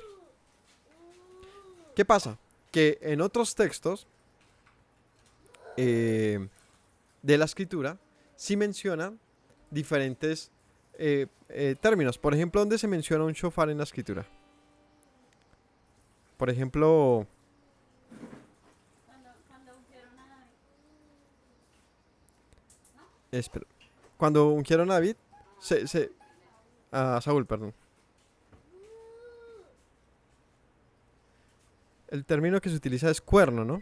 ¿Qué pasa? Que en otros textos de la escritura sí menciona diferentes términos. Por ejemplo, ¿dónde se menciona un shofar en la escritura? Por ejemplo, espera, cuando ungieron a David, a Saúl, perdón. El término que se utiliza es cuerno, ¿no?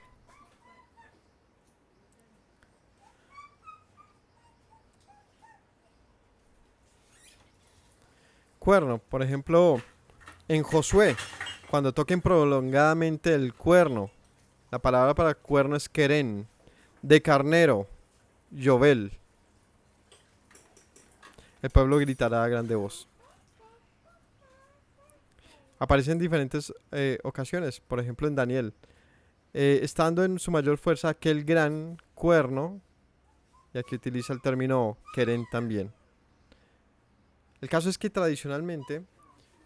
Cuerno, por ejemplo, en Josué, cuando toquen prolongadamente el cuerno, la palabra para cuerno es querén, de carnero, Yobel. El pueblo gritará a grande voz. Aparece en diferentes ocasiones, por ejemplo en Daniel. Estando en su mayor fuerza aquel gran cuerno, y aquí utiliza el término querén también. El caso es que tradicionalmente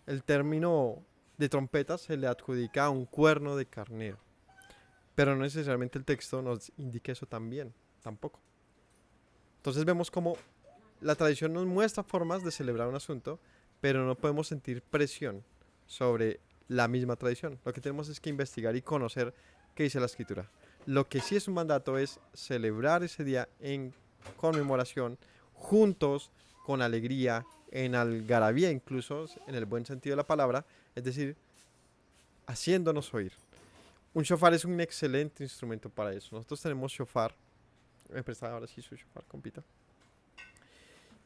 el término de trompeta se le adjudica a un cuerno de carnero, pero no necesariamente el texto nos indica eso también, tampoco. Entonces vemos como la tradición nos muestra formas de celebrar un asunto, pero no podemos sentir presión sobre la misma tradición. Lo que tenemos es que investigar y conocer qué dice la escritura. Lo que sí es un mandato es celebrar ese día en conmemoración, juntos, con alegría, en algarabía incluso, en el buen sentido de la palabra, es decir, haciéndonos oír. Un shofar es un excelente instrumento para eso. Nosotros tenemos shofar. Me presta ahora sí su shofar, compita.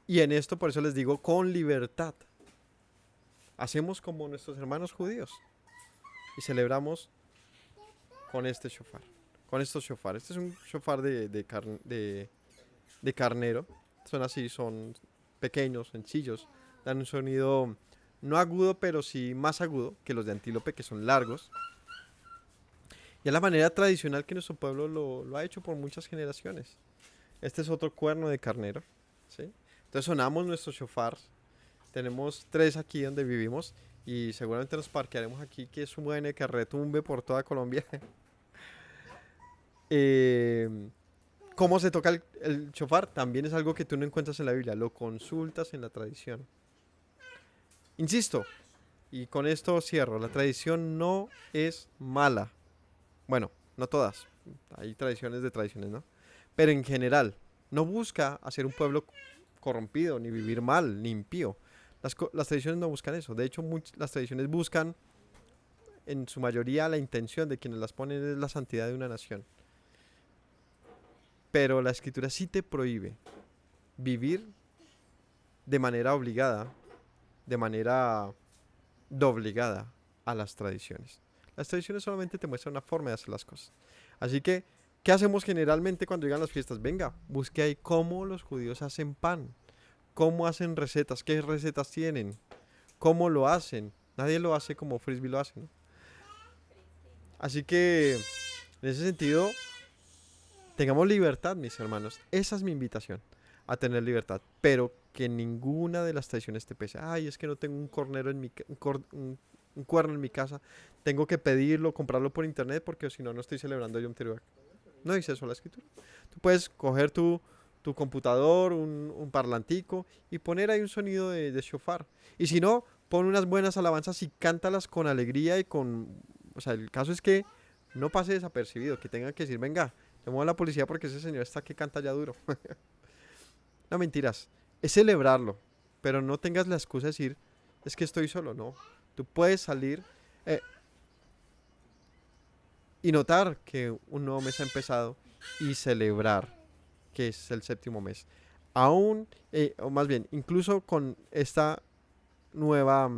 Y en esto, por eso les digo, con libertad. Hacemos como nuestros hermanos judíos y celebramos con este shofar, con estos shofar. Este es un shofar de carnero. Son así, son pequeños, sencillos. Dan un sonido no agudo, pero sí más agudo que los de antílope, que son largos. Y es la manera tradicional que nuestro pueblo lo ha hecho por muchas generaciones. Este es otro cuerno de carnero, ¿sí? Entonces sonamos nuestros shofars. Tenemos 3 aquí donde vivimos y seguramente nos parquearemos aquí, que suene, que retumbe por toda Colombia. ¿Cómo se toca el shofar? También es algo que tú no encuentras en la Biblia, lo consultas en la tradición. Insisto, y con esto cierro, la tradición no es mala. Bueno, no todas, hay tradiciones de tradiciones, ¿no? Pero en general, no busca hacer un pueblo corrompido, ni vivir mal, ni impío. Las tradiciones no buscan eso. De hecho, las tradiciones buscan, en su mayoría, la intención de quienes las ponen es la santidad de una nación. Pero la escritura sí te prohíbe vivir de manera obligada, de manera doblegada a las tradiciones. Las tradiciones solamente te muestran una forma de hacer las cosas. Así que, ¿qué hacemos generalmente cuando llegan las fiestas? Venga, busque ahí cómo los judíos hacen pan. ¿Cómo hacen recetas? ¿Qué recetas tienen? ¿Cómo lo hacen? Nadie lo hace como Frisbee lo hace, ¿no? Así que, en ese sentido, tengamos libertad, mis hermanos. Esa es mi invitación, a tener libertad. Pero que ninguna de las tradiciones te pese. Ay, es que no tengo un cornero en un cuerno en mi casa. Tengo que pedirlo, comprarlo por internet, porque si no, no estoy celebrando Yom Teruah. No dice eso la escritura. Tú puedes coger tu computador, un parlantico y poner ahí un sonido de shofar. Y si no, pon unas buenas alabanzas y cántalas con alegría y con... O sea, el caso es que no pase desapercibido, que tengan que decir, venga, llamo a la policía porque ese señor está que canta ya duro. No, mentiras. Es celebrarlo, pero no tengas la excusa de decir, es que estoy solo, no. Tú puedes salir y notar que un nuevo mes ha empezado y celebrar que es el 7º mes. Aún, o más bien, incluso con esta nueva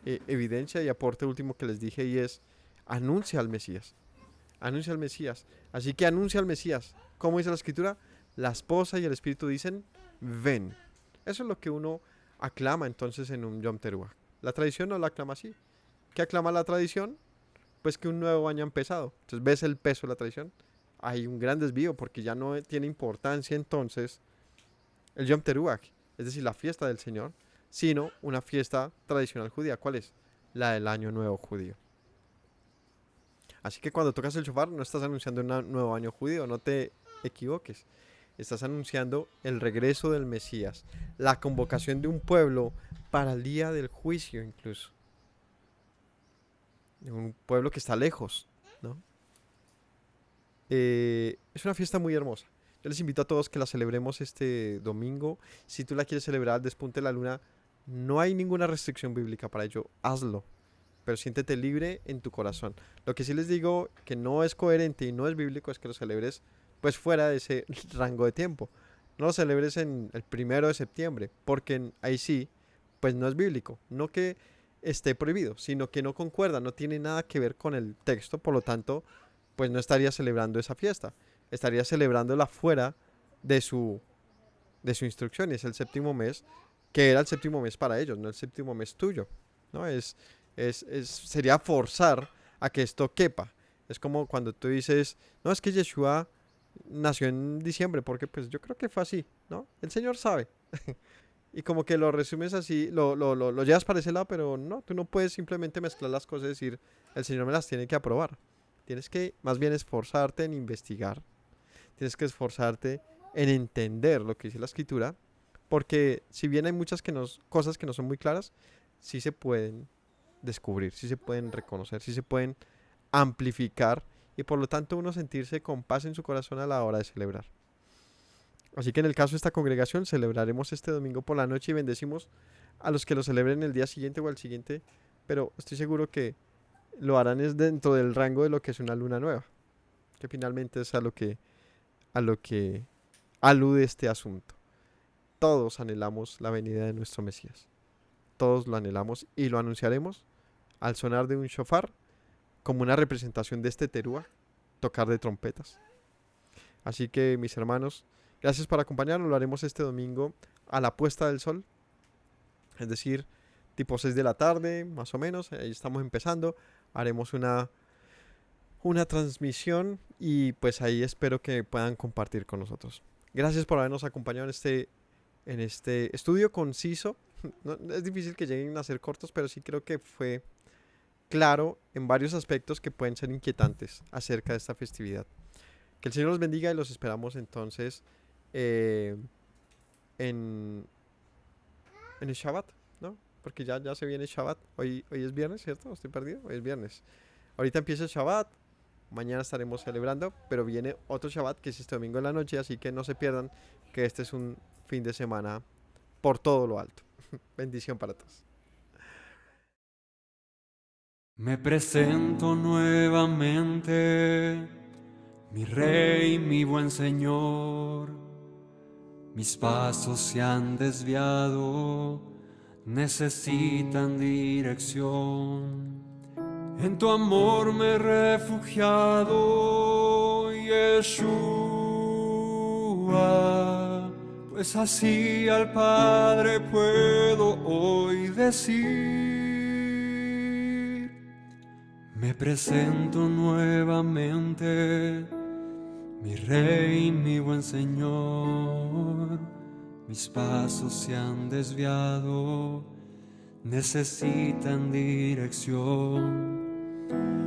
evidencia y aporte último que les dije, y es, anuncia al Mesías. Anuncia al Mesías. Así que anuncia al Mesías. ¿Cómo dice la escritura? La esposa y el espíritu dicen, ven. Eso es lo que uno aclama entonces en un Yom Teruah. La tradición no la aclama así. ¿Qué aclama la tradición? Pues que un nuevo año ha empezado. Entonces ves el peso de la tradición. Hay un gran desvío porque ya no tiene importancia entonces el Yom Teruah, es decir, la fiesta del Señor, sino una fiesta tradicional judía. ¿Cuál es? La del Año Nuevo Judío. Así que cuando tocas el shofar no estás anunciando un nuevo año judío, no te equivoques. Estás anunciando el regreso del Mesías, la convocación de un pueblo para el día del juicio incluso. un pueblo que está lejos, ¿no? Es una fiesta muy hermosa. Yo les invito a todos que la celebremos este domingo. Si tú la quieres celebrar al despunte de la luna, no hay ninguna restricción bíblica para ello. Hazlo, pero siéntete libre en tu corazón. Lo que sí les digo que no es coherente y no es bíblico es que lo celebres pues fuera de ese rango de tiempo. No lo celebres en el 1 de septiembre, porque ahí sí, pues no es bíblico. No que esté prohibido, sino que no concuerda, no tiene nada que ver con el texto, por lo tanto, pues no estaría celebrando esa fiesta. Estaría celebrándola fuera de su instrucción, y es el séptimo mes, que era el séptimo mes para ellos, no el séptimo mes tuyo, ¿no? Sería forzar a que esto quepa. Es como cuando tú dices, no, es que Yeshua nació en diciembre, porque pues yo creo que fue así, ¿no? El Señor sabe. Y como que lo resumes así, lo llevas para ese lado, pero no, tú no puedes simplemente mezclar las cosas y decir, el Señor me las tiene que aprobar. Tienes que más bien esforzarte en investigar, tienes que esforzarte en entender lo que dice la Escritura, porque si bien hay muchas cosas que no son muy claras, sí se pueden descubrir, sí se pueden reconocer, sí se pueden amplificar y por lo tanto uno sentirse con paz en su corazón a la hora de celebrar. Así que en el caso de esta congregación celebraremos este domingo por la noche y bendecimos a los que lo celebren el día siguiente o al siguiente, pero estoy seguro que lo harán es dentro del rango de lo que es una luna nueva, que finalmente es a lo que alude este asunto. Todos anhelamos la venida de nuestro Mesías. Todos lo anhelamos y lo anunciaremos al sonar de un shofar, como una representación de este terúa, tocar de trompetas. Así que, mis hermanos, gracias por acompañarnos. Lo haremos este domingo a la puesta del sol, es decir, tipo 6 de la tarde, más o menos. Ahí estamos empezando. Haremos una transmisión y pues ahí espero que puedan compartir con nosotros. Gracias por habernos acompañado en este estudio conciso. No, es difícil que lleguen a ser cortos, pero sí creo que fue claro en varios aspectos que pueden ser inquietantes acerca de esta festividad. Que el Señor los bendiga y los esperamos entonces en el Shabbat, ¿no? Porque ya se viene el Shabbat. Hoy es viernes, ¿cierto? Estoy perdido. Hoy es viernes. Ahorita empieza el Shabbat. Mañana estaremos celebrando, pero viene otro Shabbat que es este domingo en la noche, así que no se pierdan que este es un fin de semana por todo lo alto. Bendición para todos. Me presento nuevamente, mi Rey, mi buen Señor. Mis pasos se han desviado, necesitan dirección. En tu amor me he refugiado, Yeshua, pues así al Padre puedo hoy decir. Me presento nuevamente, mi Rey, mi buen Señor. Mis pasos se han desviado, necesitan dirección.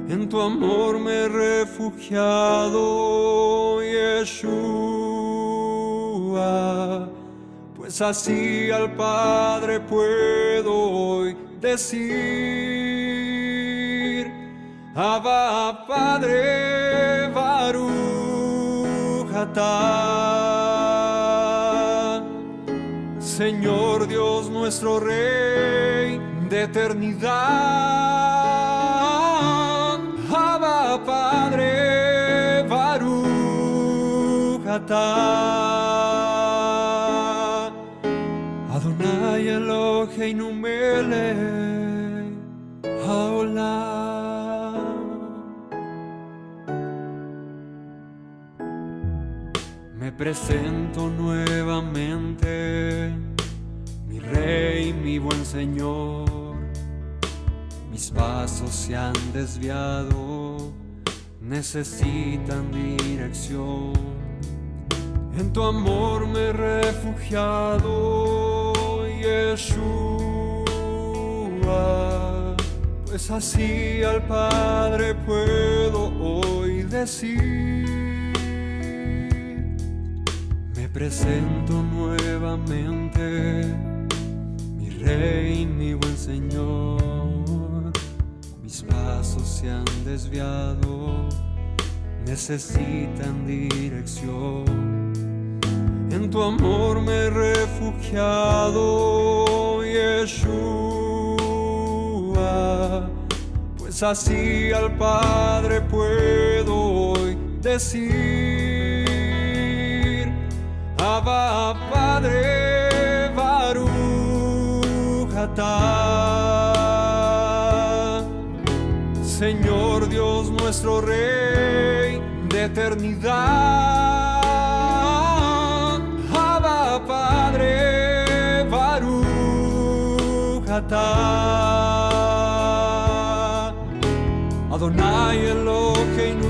En tu amor me he refugiado, Yeshua, pues así al Padre puedo hoy decir. Abba, Padre, Baruch atah, Señor Dios nuestro Rey de eternidad. Abba, Padre, Baruch atah, Adonai Eloheinu melech haolam. Me presento nuevamente, mi Rey, mi buen Señor. Mis pasos se han desviado, necesitan dirección. En tu amor me he refugiado, Yeshua, pues así al Padre puedo hoy decir. Me presento nuevamente, mi Rey, mi buen Señor. Mis pasos se han desviado, necesitan dirección. En tu amor me he refugiado, Yeshua, pues así al Padre puedo hoy decir: Abba, Padre, Baruch atah. Señor Dios nuestro Rey de eternidad, Abba, Padre, Baruch atah. Adonai Eloheinu